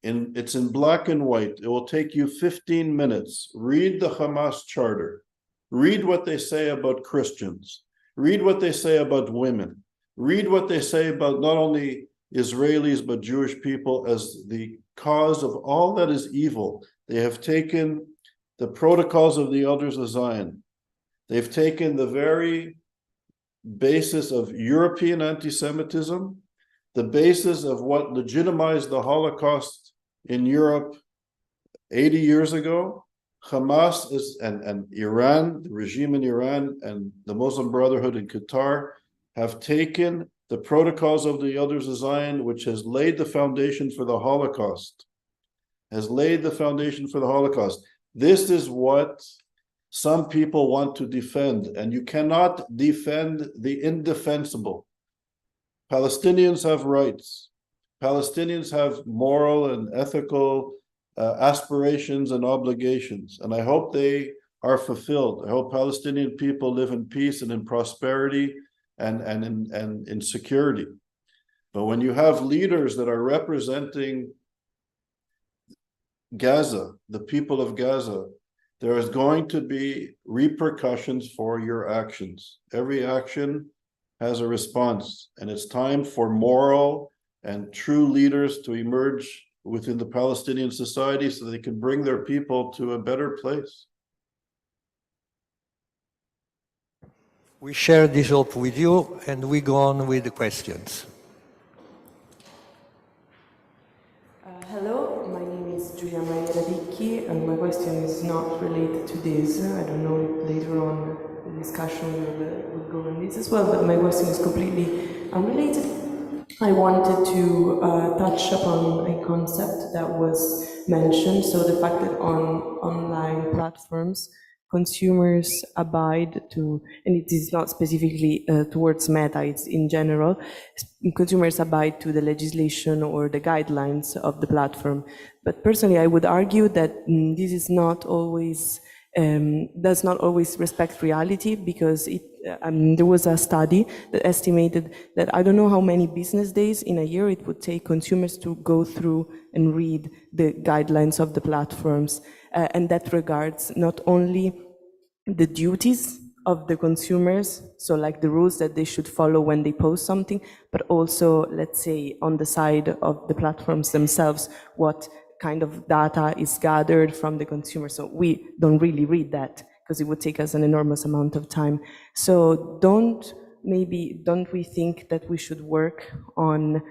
It's in black and white. It will take you 15 minutes. Read the Hamas charter. Read what they say about Christians. Read what they say about women. Read what they say about not only Israelis, but Jewish people as the cause of all that is evil. They have taken the protocols of the Elders of Zion. They've taken the very basis of European anti-Semitism, the basis of what legitimized the Holocaust in Europe 80 years ago. Hamas is, and Iran, the regime in Iran, and the Muslim Brotherhood in Qatar have taken the protocols of the Elders of Zion, which has laid the foundation for the Holocaust, This is what some people want to defend, and you cannot defend the indefensible. Palestinians have rights. Palestinians have moral and ethical aspirations and obligations, and I hope they are fulfilled. I hope Palestinian people live in peace and in prosperity and in security. But when you have leaders that are representing Gaza, the people of Gaza, there is going to be repercussions for your actions. Every action has a response, and it's time for moral and true leaders to emerge within the Palestinian society so they can bring their people to a better place. We share this hope with you, and we go on with the questions. Hello, my name is Giulia Maria Radicchi, and my question is not related to this. I don't know if later on the discussion will go on this as well, but my question is completely unrelated. I wanted to touch upon a concept that was mentioned, so the fact that on online platforms, consumers abide to, and it is not specifically towards Meta, it's in general, consumers abide to the legislation or the guidelines of the platform. But personally, I would argue that this is not always, does not always respect reality, because it there was a study that estimated that I don't know how many business days in a year it would take consumers to go through and read the guidelines of the platforms. And that regards not only the duties of the consumers, so like the rules that they should follow when they post something, but also, let's say, on the side of the platforms themselves, what kind of data is gathered from the consumer. So we don't really read that because it would take us an enormous amount of time. So don't we think that we should work on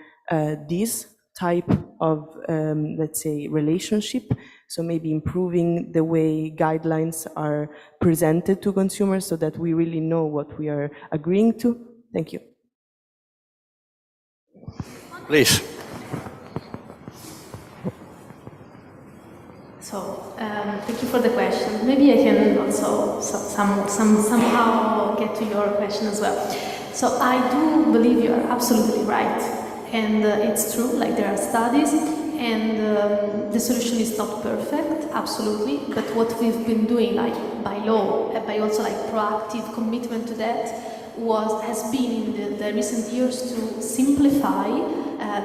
this type of, let's say, relationship? So maybe improving the way guidelines are presented to consumers so that we really know what we are agreeing to. Thank you. Please. So, thank you for the question. Maybe I can also somehow get to your question as well. So I do believe you are absolutely right. And it's true, like there are studies, and the solution is not perfect, absolutely. But what we've been doing, like by law, by also like proactive commitment to that, has been in the recent years to simplify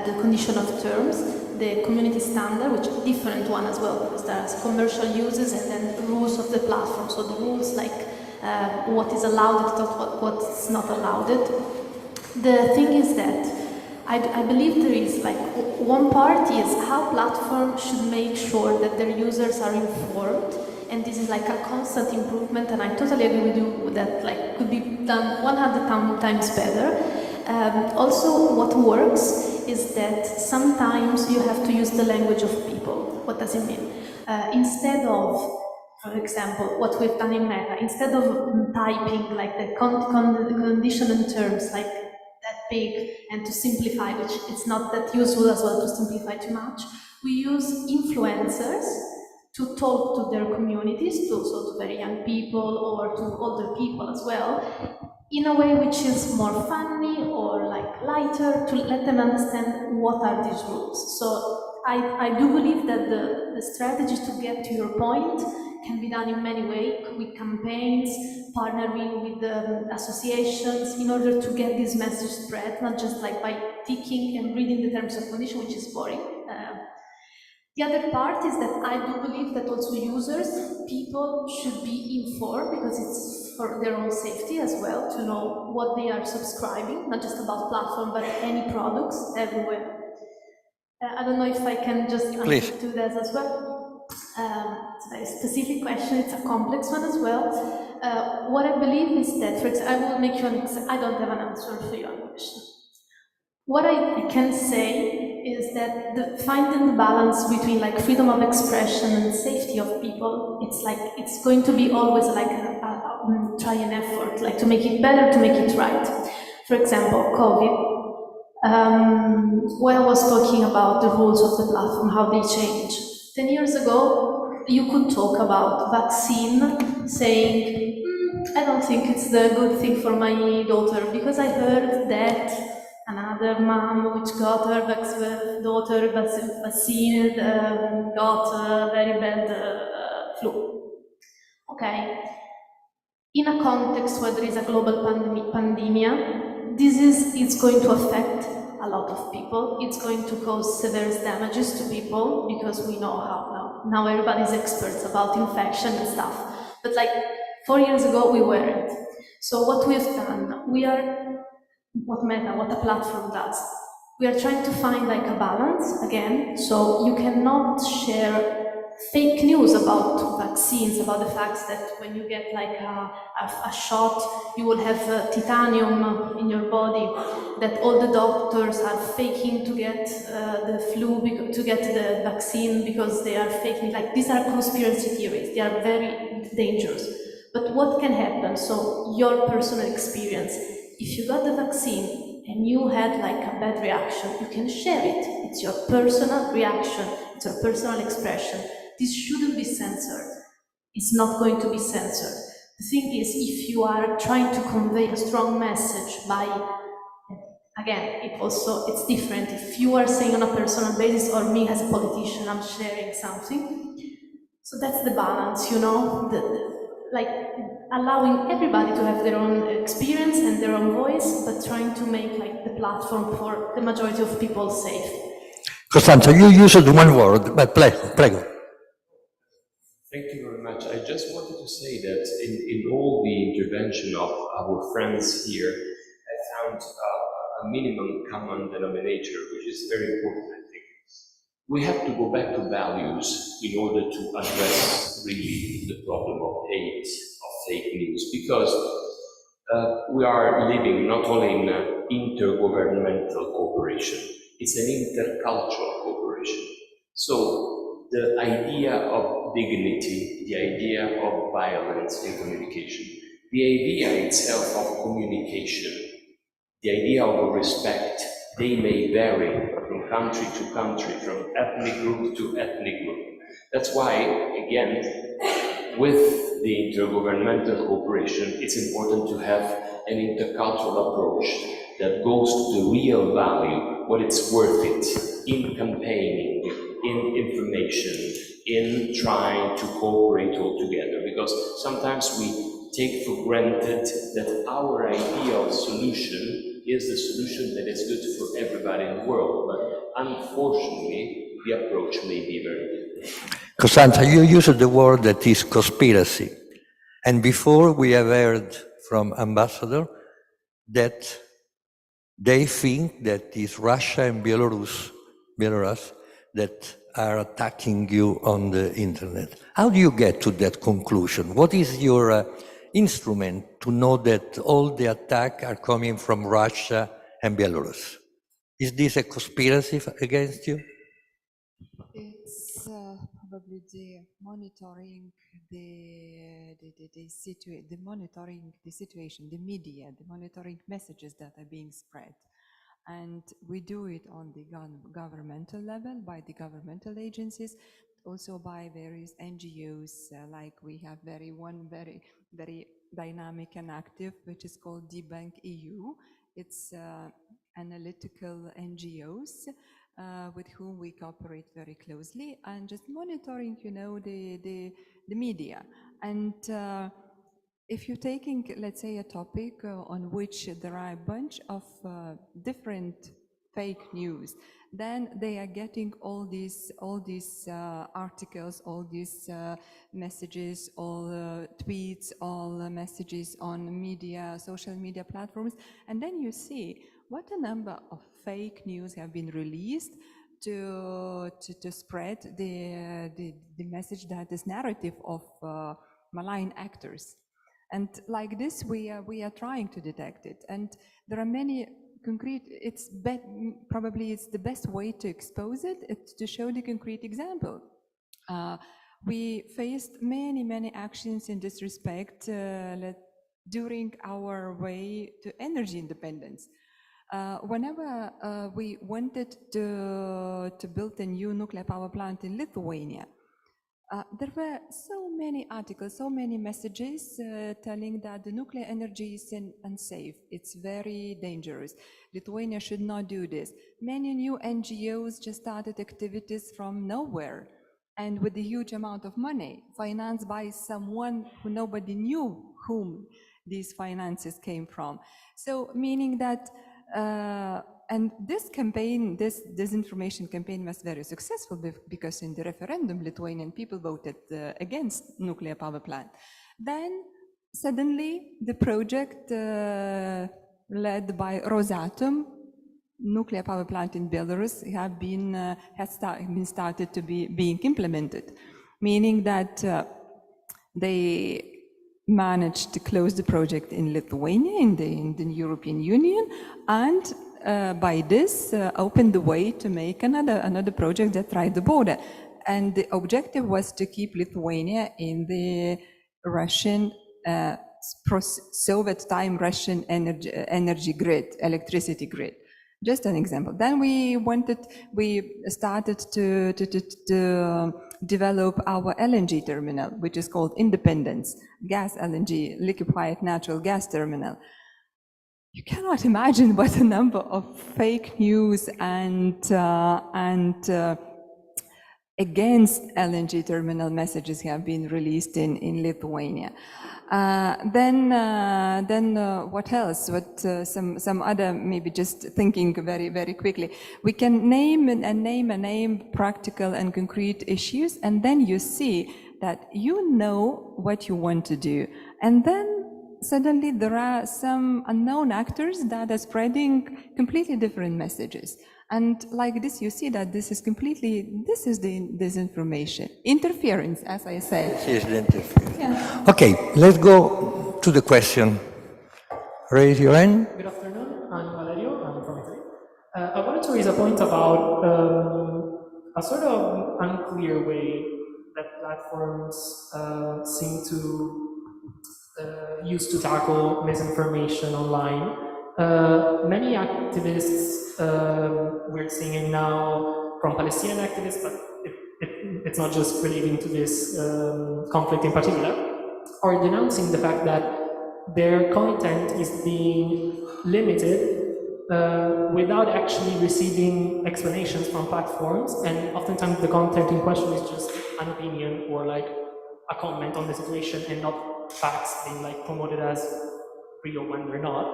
the condition of terms, the community standard, which is a different one as well, because there's commercial uses and then rules of the platform. So the rules like what is allowed, what's not allowed. The thing is that I believe there is like one part is how platforms should make sure that their users are informed, and this is like a constant improvement, and I totally agree with you that like could be done 100 times better. Also, what works is that sometimes you have to use the language of people. What does it mean? Instead of, for example, what we've done in Meta, instead of typing like the condition and terms like that big and to simplify, which it's not that useful as well to simplify too much, we use influencers to talk to their communities, to very young people or to older people as well, in a way which is more funny or like lighter, to let them understand what are these rules. So I do believe that the strategy to get to your point can be done in many ways, with campaigns, partnering with the associations in order to get this message spread, not just like by ticking and reading the terms and conditions, which is boring. The other part is that I do believe that also users, people should be informed, because it's for their own safety as well, to know what they are subscribing, not just about platform, but any products everywhere. I don't know if I can just answer to that as well. It's a very specific question, it's a complex one as well. What I believe is that, for example, I will make you I don't have an answer for your question. What I can say is that finding the balance between like freedom of expression and safety of people, it's going to be always like a try and effort, like to make it better, to make it right. For example, COVID. When I was talking about the rules of the platform, how they change. 10 years ago, you could talk about vaccine, saying, I don't think it's the good thing for my daughter, because I heard that another mom which got her daughter vaccinated got a very bad flu. Okay. In a context where there is a global pandemic, it's going to affect a lot of people. It's going to cause severe damages to people, because we know how now everybody's experts about infection and stuff. But like 4 years ago, we weren't. So what we've done, what a platform does, we are trying to find like a balance again. So you cannot share fake news about vaccines, about the fact that when you get like a shot, you will have titanium in your body, that all the doctors are faking to get the flu, to get the vaccine, because they are faking. Like, these are conspiracy theories, they are very dangerous. But what can happen? So your personal experience, if you got the vaccine and you had like a bad reaction, you can share it. It's your personal reaction, it's your personal expression. This shouldn't be censored. It's not going to be censored. The thing is, if you are trying to convey a strong message by, again, it's different. If you are saying on a personal basis, or me as a politician, I'm sharing something. So that's the balance, you know? like allowing everybody to have their own experience and their own voice, but trying to make like the platform for the majority of people safe. Costanza, you used one word, but prego. Thank you very much. I just wanted to say that in all the intervention of our friends here, I found a minimum common denominator, which is very important, I think. We have to go back to values in order to address really the problem of hate, of fake news, because we are living not only in an intergovernmental cooperation, it's an intercultural cooperation. So the idea of dignity, the idea of violence in communication, the idea itself of communication, the idea of respect, they may vary from country to country, from ethnic group to ethnic group. That's why, again, with the intergovernmental cooperation, it's important to have an intercultural approach that goes to the real value, what it's worth it, in campaigning, in information, in trying to cooperate all together. Because sometimes we take for granted that our ideal solution is the solution that is good for everybody in the world, but unfortunately, the approach may be very different. Costanza, you used the word that is conspiracy. And before we have heard from Ambassador that they think that it's Russia and Belarus that are attacking you on the internet. How do you get to that conclusion? What is your instrument to know that all the attacks are coming from Russia and Belarus? Is this a conspiracy against you? It's probably the monitoring monitoring the situation, the media, the monitoring messages that are being spread. And we do it on the governmental level, by the governmental agencies, also by various NGOs, like we have one very dynamic and active, which is called Debunk EU. It's analytical NGOs with whom we cooperate very closely, and just monitoring, the media. And if you're taking, let's say, a topic on which there are a bunch of different fake news, then they are getting all these articles, all these messages, all tweets, all messages on media, social media platforms, and then you see what a number of fake news have been released to spread the message, that this narrative of malign actors. And like this, we are trying to detect it. And there are many concrete, probably it's the best way to expose it, it's to show the concrete example. We faced many actions in this respect during our way to energy independence. Whenever we wanted to build a new nuclear power plant in Lithuania, there were so many articles, so many messages telling that the nuclear energy is unsafe, it's very dangerous, Lithuania should not do this. Many new NGOs just started activities from nowhere, and with a huge amount of money, financed by someone who nobody knew whom these finances came from. So meaning that and this campaign, this disinformation campaign was very successful because in the referendum, Lithuanian people voted against nuclear power plant. Then suddenly the project led by Rosatom, nuclear power plant in Belarus, has been started to being implemented, meaning that they managed to close the project in Lithuania, in the European Union, and by this opened the way to make another project that tried the border. And the objective was to keep Lithuania in the Russian, Soviet time Russian energy grid, electricity grid. Just an example. Then we started to develop our LNG terminal, which is called Independence Gas LNG, liquefied natural gas terminal. You cannot imagine what a number of fake news and against LNG terminal messages have been released in Lithuania. Then what else? Some other, maybe just thinking very quickly. We can name practical and concrete issues, and then you see that you know what you want to do. And then suddenly there are some unknown actors that are spreading completely different messages. And like this, you see that this is the disinformation. Interference, as I say. This is the interference. Yeah. Okay, let's go to the question. Raise your hand. Good afternoon, I'm Valerio, I'm from Italy. I wanted to raise a point about a sort of unclear way that platforms seem to use to tackle misinformation online. Many activists, we're seeing it now from Palestinian activists, but it's not just relating to this conflict in particular, are denouncing the fact that their content is being limited without actually receiving explanations from platforms, and oftentimes the content in question is just an opinion or like a comment on the situation and not facts being like promoted as real when they're not.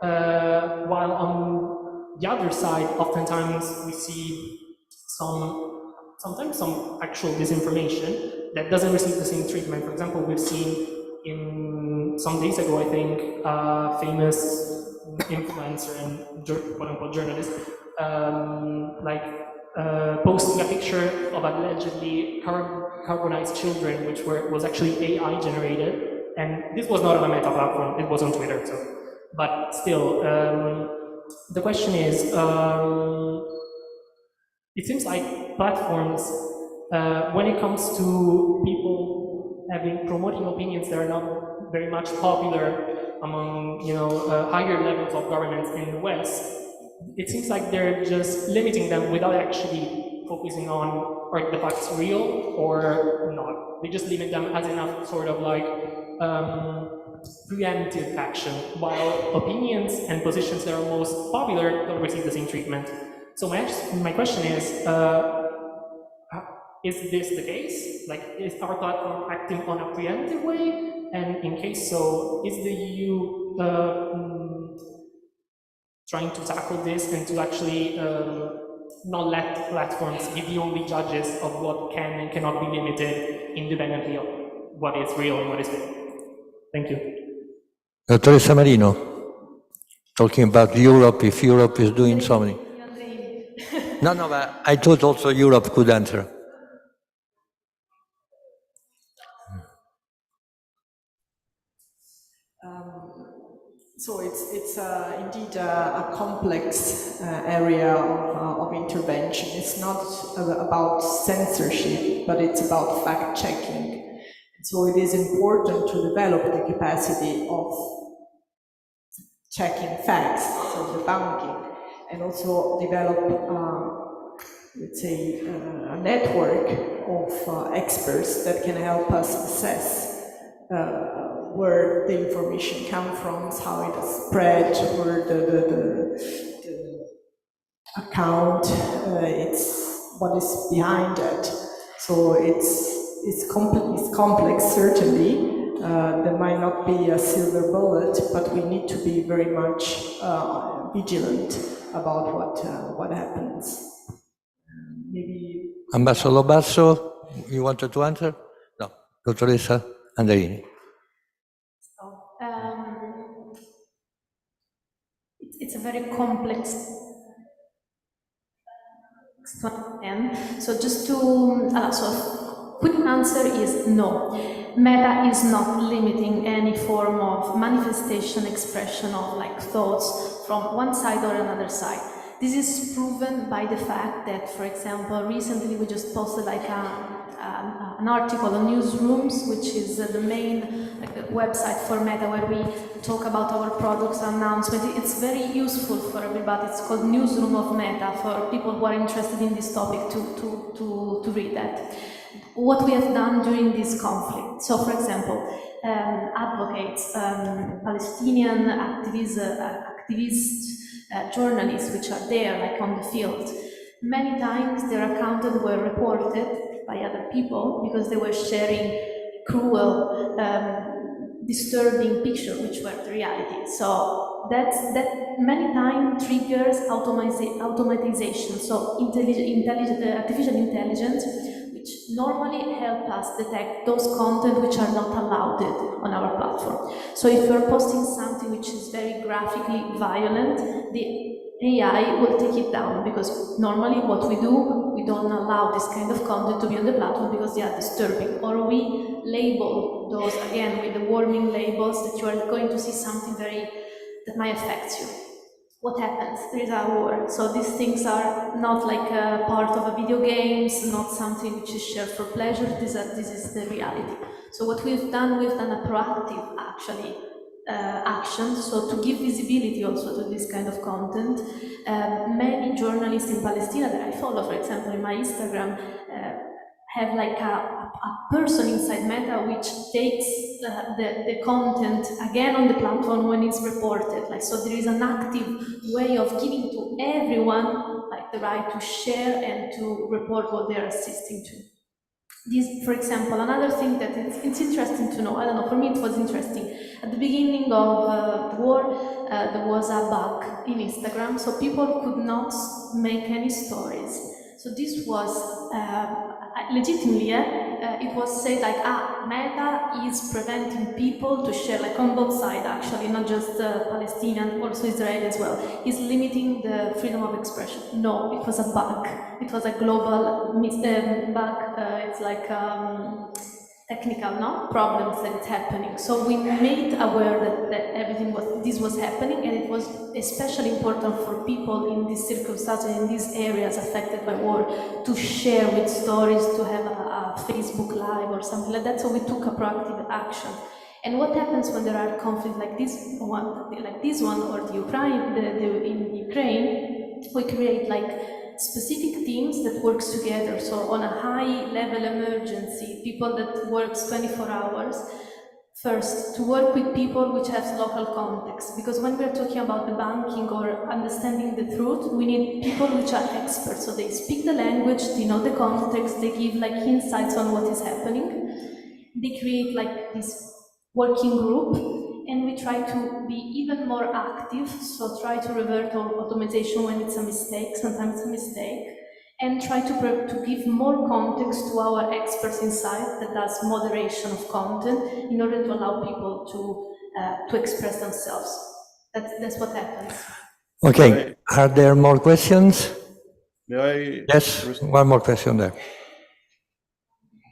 While on the other side, oftentimes we see sometimes some actual disinformation that doesn't receive the same treatment. For example, we've seen in some days ago, I think, famous influencer and quote-unquote journalist, posting a picture of allegedly carbonized children, which was actually AI generated, and this was not on a Meta platform, it was on Twitter. So, but still, the question is, it seems like platforms, when it comes to people promoting opinions that are not very much popular among higher levels of governments in the West, it seems like they're just limiting them without actually focusing on are the facts real or not. They just limit them as enough sort of like preemptive action, while opinions and positions that are most popular don't receive the same treatment. So my question is this the case? Like, is our platform acting on a preemptive way? And in case so, is the EU trying to tackle this and to actually not let platforms be the only judges of what can and cannot be limited independently of what is real and what is fake? Thank you. Dottoressa Marino, talking about Europe, if Europe is doing something. No, but I thought also Europe could answer. So it's indeed a complex area of intervention. It's not about censorship, but it's about fact-checking. So it is important to develop the capacity of checking facts, so debunking, and also develop, let's say, a network of experts that can help us assess where the information comes from, how it is spread, where the account, what is behind it. So it's complex, certainly. There might not be a silver bullet, but we need to be very much vigilant about what happens. Maybe. Ambassador Basso, you wanted to answer? No, Dottoressa Andreini. It's a very complex end. So just to, quick answer is no. Meta is not limiting any form of manifestation, expression of like thoughts from one side or another side. This is proven by the fact that, for example, recently we just posted like an article on Newsrooms, which is the main website for Meta, where we talk about our products announcement. It's very useful for everybody. It's called Newsroom of Meta for people who are interested in this topic to read that. What we have done during this conflict. So, for example, advocates, Palestinian activists, journalists which are there, like on the field, many times their accounts were reported by other people because they were sharing cruel, disturbing pictures, which were the reality. So that many times triggers automatization, so artificial intelligence, which normally help us detect those content which are not allowed on our platform. So if you're posting something which is very graphically violent, the AI will take it down, because normally what we do, we don't allow this kind of content to be on the platform because they are disturbing, or we label those again with the warning labels that you are going to see something that might affect you. What happens? There is a war. So these things are not like a part of a video games, not something which is shared for pleasure. This is the reality. So what we've done a proactive action, so to give visibility also to this kind of content. Many journalists in Palestine that I follow, for example, in my Instagram, have like a person inside Meta which takes the content again on the platform when it's reported. Like, so there is an active way of giving to everyone like the right to share and to report what they're assisting to. This, for example, another thing that it's interesting to know, I don't know, for me it was interesting. At the beginning of the war, there was a bug in Instagram, so people could not make any stories. So this was legitimately, it was said like, Meta is preventing people to share, like on both sides actually, not just Palestinian, also Israeli as well, is limiting the freedom of expression. No, it was a bug. It was a global bug. It's like technical problems that it's happening. So we made aware that this was happening, and it was especially important for people in these circumstances, in these areas affected by war, to share with stories, to have a Facebook Live or something like that. So we took a proactive action. And what happens when there are conflicts like this one, or the Ukraine, in Ukraine, we create like specific teams that works together. So on a high level emergency, people that works 24 hours, first to work with people which have local context, because when we're talking about the banking or understanding the truth, we need people which are experts. So they speak the language, they know the context, they give like insights on what is happening. They create like this working group, and we try to be even more active, so try to revert automation when it's a mistake, sometimes it's a mistake, and try to give more context to our experts inside that does moderation of content in order to allow people to express themselves. That's what happens. Okay, are there more questions? May I? Yes, one more question there.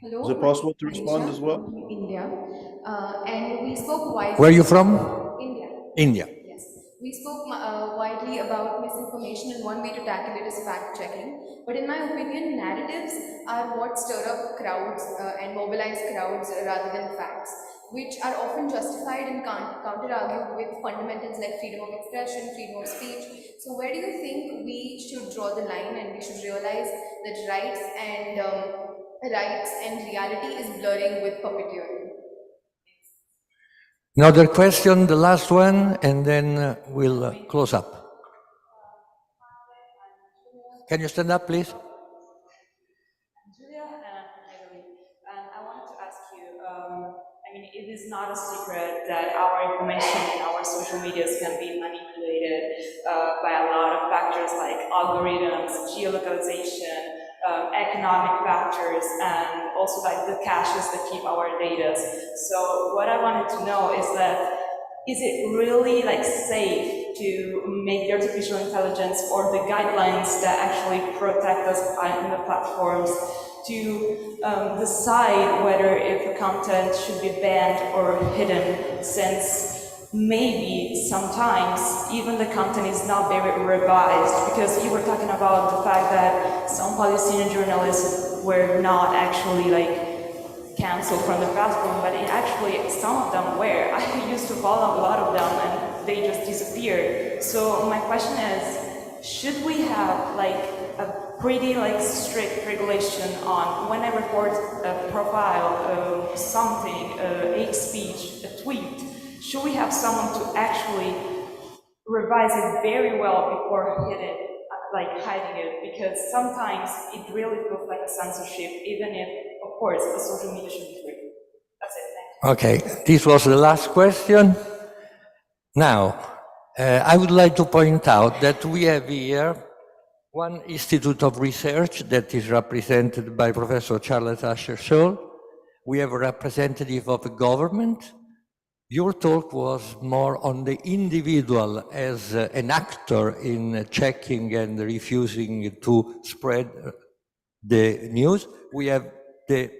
Hello. Is it possible to Anisha respond as well? from India. And we spoke widely. Where are you from? India. India. Yes. We spoke widely about misinformation, and one way to tackle it is fact-checking. But in my opinion, narratives are what stir up crowds and mobilize crowds rather than facts, which are often justified and counter-argued with fundamentals like freedom of expression, freedom of speech. So where do you think we should draw the line, and we should realize that rights and reality is blurring with puppeteering? Another question, the last one, and then we'll close up. Can you stand up, please? Julia and I wanted to ask you, it is not a secret that our information in our social medias can be manipulated by a lot of factors like algorithms, geolocalization, economic factors, and also like the caches that keep our data. So what I wanted to know is it really like safe to make the artificial intelligence or the guidelines that actually protect us in the platforms to decide whether if a content should be banned or hidden, since maybe sometimes even the content is not very revised, because you were talking about the fact that some Palestinian journalists were not actually like canceled from the platform, but actually some of them were. I used to follow a lot of them and they just disappeared. So my question is, should we have like a pretty like strict regulation on when I report a profile, something, hate speech, a tweet? Should we have someone to actually revise it very well before hit it? like hiding it, because sometimes it really feels like a censorship, even if, of course, the social media should be free. That's it. Thank you. Okay, this was the last question. Now, I would like to point out that we have here one institute of research that is represented by Professor Charles Asher Scholl. We have a representative of the government. Your talk was more on the individual as an actor in checking and refusing to spread the news. We have the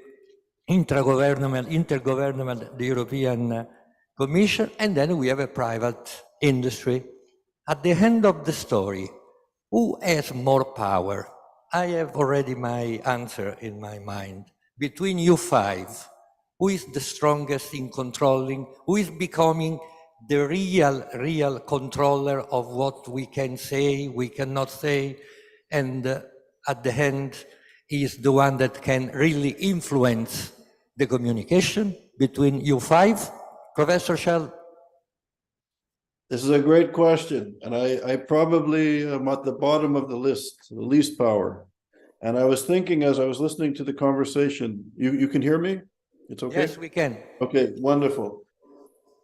intergovernmental, the European Commission, and then we have a private industry. At the end of the story, who has more power? I have already my answer in my mind. Between you five, who is the strongest in controlling? Who is becoming the real controller of what we can say, we cannot say, and at the end is the one that can really influence the communication between you five? Professor Schell? This is a great question, and I probably am at the bottom of the list, the least power. And I was thinking as I was listening to the conversation, you can hear me? It's okay? Yes, we can. Okay, wonderful.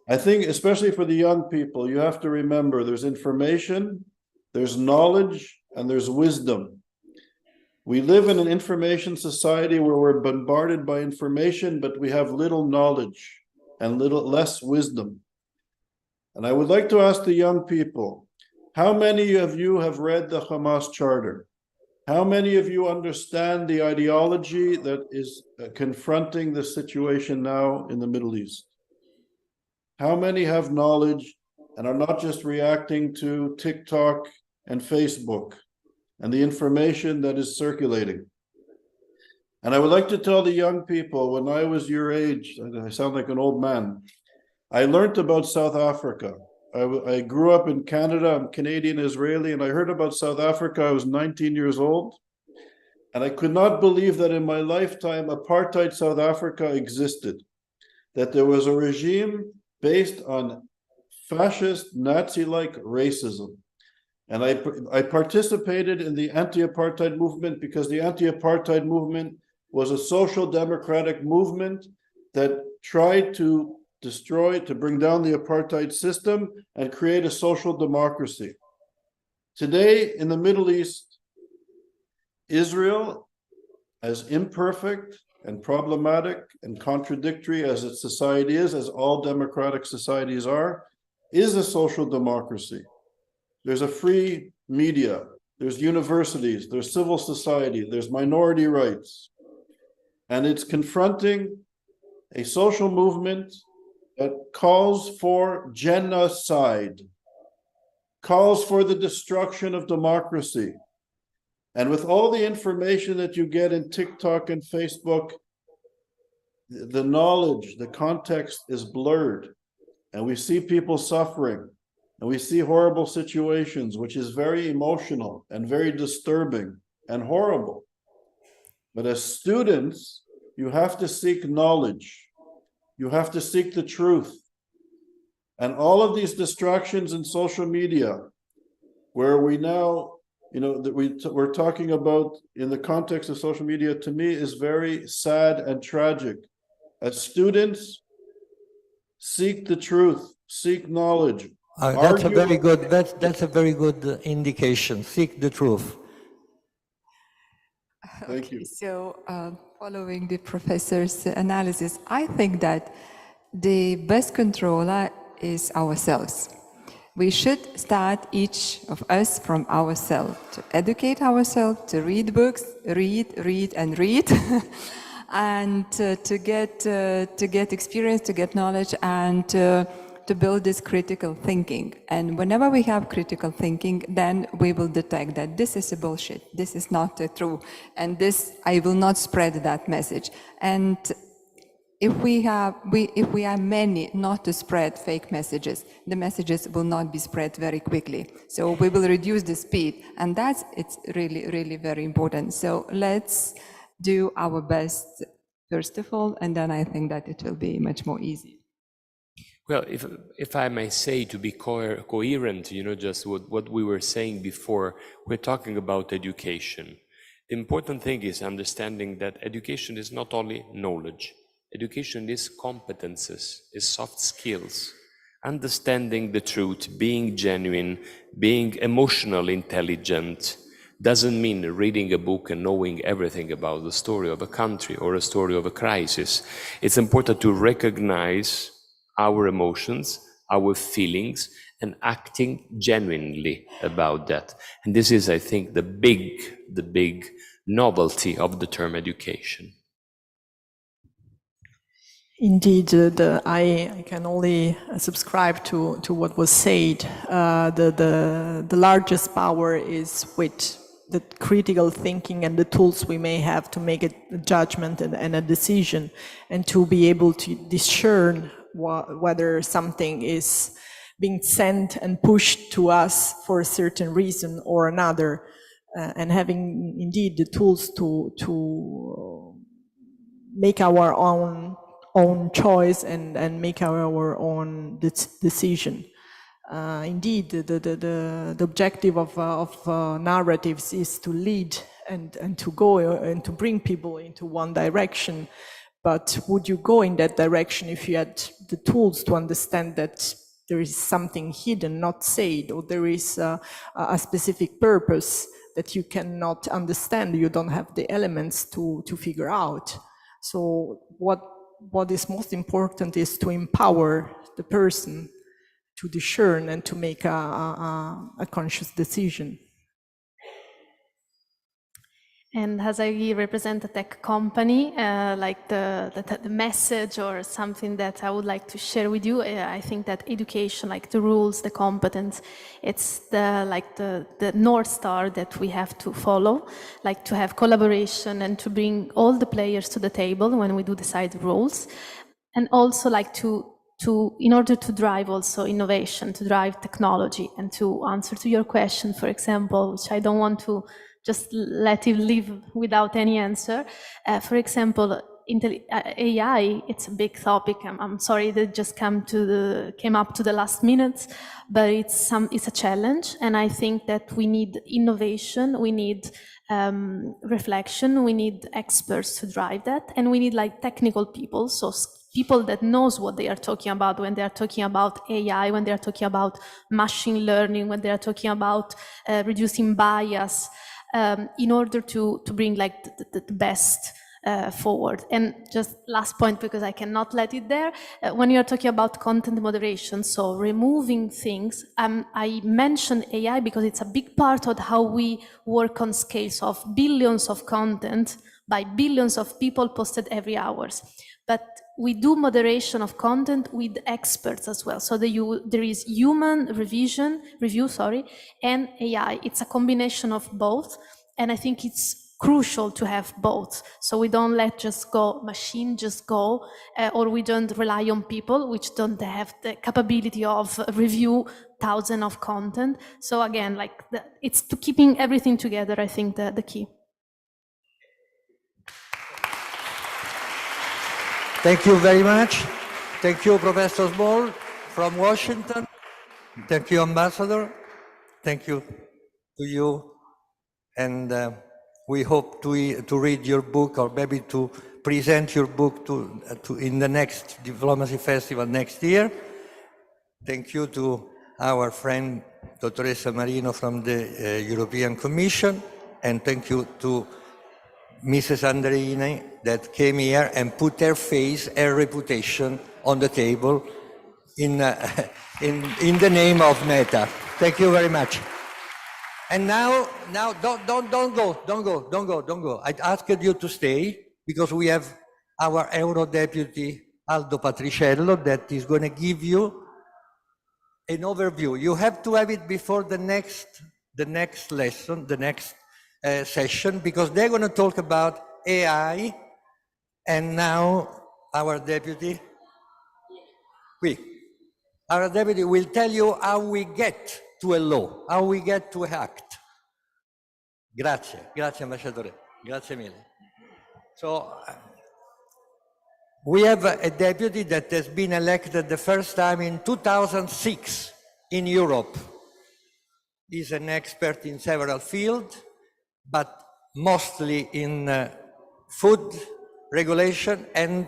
I think especially for the young people, you have to remember there's information, there's knowledge, and there's wisdom. We live in an information society where we're bombarded by information, but we have little knowledge and less wisdom. And I would like to ask the young people, how many of you have read the Hamas Charter? How many of you understand the ideology that is confronting the situation now in the Middle East? How many have knowledge and are not just reacting to TikTok and Facebook and the information that is circulating? And I would like to tell the young people, when I was your age, I sound like an old man, I learned about South Africa. I grew up in Canada, I'm Canadian Israeli, and I heard about South Africa. I was 19 years old. And I could not believe that in my lifetime, apartheid South Africa existed, that there was a regime based on fascist, Nazi-like racism. And I participated in the anti-apartheid movement because the anti-apartheid movement was a social democratic movement that tried to bring down the apartheid system and create a social democracy. Today in the Middle East, Israel, as imperfect and problematic and contradictory as its society is, as all democratic societies are, is a social democracy. There's a free media, there's universities, there's civil society, there's minority rights. And it's confronting a social movement that calls for genocide, calls for the destruction of democracy. And with all the information that you get in TikTok and Facebook, the knowledge, the context is blurred. And we see people suffering, and we see horrible situations, which is very emotional and very disturbing and horrible. But as students, you have to seek knowledge. You have to seek the truth. And all of these distractions in social media, where we now, that we're talking about in the context of social media, to me is very sad and tragic. As students, seek the truth, seek knowledge. That's a very good indication. Seek the truth. Thank you. So, following the professor's analysis, I think that the best controller is ourselves. We should start, each of us, from ourselves, to educate ourselves, to read books, read, and read, and to get experience, to get knowledge, and to build this critical thinking. And whenever we have critical thinking, then we will detect that this is a bullshit, this is not true, and this, I will not spread that message. And if we are many not to spread fake messages, the messages will not be spread very quickly. So we will reduce the speed, and it's really, really very important. So let's do our best, first of all, and then I think that it will be much more easy. Well, if I may say, to be coherent, you know, just what we were saying before, we're talking about education. The important thing is understanding that education is not only knowledge. Education is competences, is soft skills. Understanding the truth, being genuine, being emotionally intelligent, doesn't mean reading a book and knowing everything about the story of a country or a story of a crisis. It's important to recognize our emotions, our feelings, and acting genuinely about that. And this is, I think, the big novelty of the term education. Indeed, I can only subscribe to what was said. The largest power is with the critical thinking and the tools we may have to make a judgment and a decision, and to be able to discern whether something is being sent and pushed to us for a certain reason or another, and having indeed the tools to make our own choice and make our own decision. Indeed, the objective of narratives is to lead and to go and to bring people into one direction. But would you go in that direction if you had the tools to understand that there is something hidden, not said, or there is a specific purpose that you cannot understand, you don't have the elements to figure out? So what is most important is to empower the person to discern and to make a conscious decision. And as I represent a tech company, like the message or something that I would like to share with you, I think that education, like the rules, the competence, it's the North Star that we have to follow, like to have collaboration and to bring all the players to the table when we do decide rules. And also like to in order to drive also innovation, to drive technology, and to answer to your question, for example, which I don't want to just let it live without any answer. For example, AI, it's a big topic. I'm sorry that just came up to the last minute, but it's a challenge, and I think that we need innovation, we need reflection, we need experts to drive that, and we need like technical people, so people that knows what they are talking about when they are talking about AI, when they are talking about machine learning, when they are talking about reducing bias, in order to bring like the best forward. And just last point, because I cannot let it there, when you're talking about content moderation, so removing things, I mentioned AI because it's a big part of how we work on scales of billions of content by billions of people posted every hour. But we do moderation of content with experts as well. So there is human review, and AI. It's a combination of both. And I think it's crucial to have both. So we don't let just go, machine just go, or we don't rely on people which don't have the capability of review thousands of content. So again, like it's to keeping everything together, I think the key. Thank you very much. Thank you, Professor Small from Washington. Thank you, Ambassador. Thank you to you. And we hope to read your book, or maybe to present your book to in the next Diplomacy Festival next year. Thank you to our friend, Dottoressa Marino from the European Commission. And thank you to Mrs. Andreini that came here and put her face, her reputation on the table in the name of Meta. Thank you very much. And now don't go. I asked you to stay because we have our Euro Deputy Aldo Patriciello that is going to give you an overview. You have to have it before the next lesson, the next session, because they're going to talk about AI, and now our deputy will tell you how we get to a law, how we get to act. Grazie, ambasciatore, grazie mille. So We have a deputy that has been elected the first time in 2006 in Europe. He's an expert in several fields, but mostly in food regulation and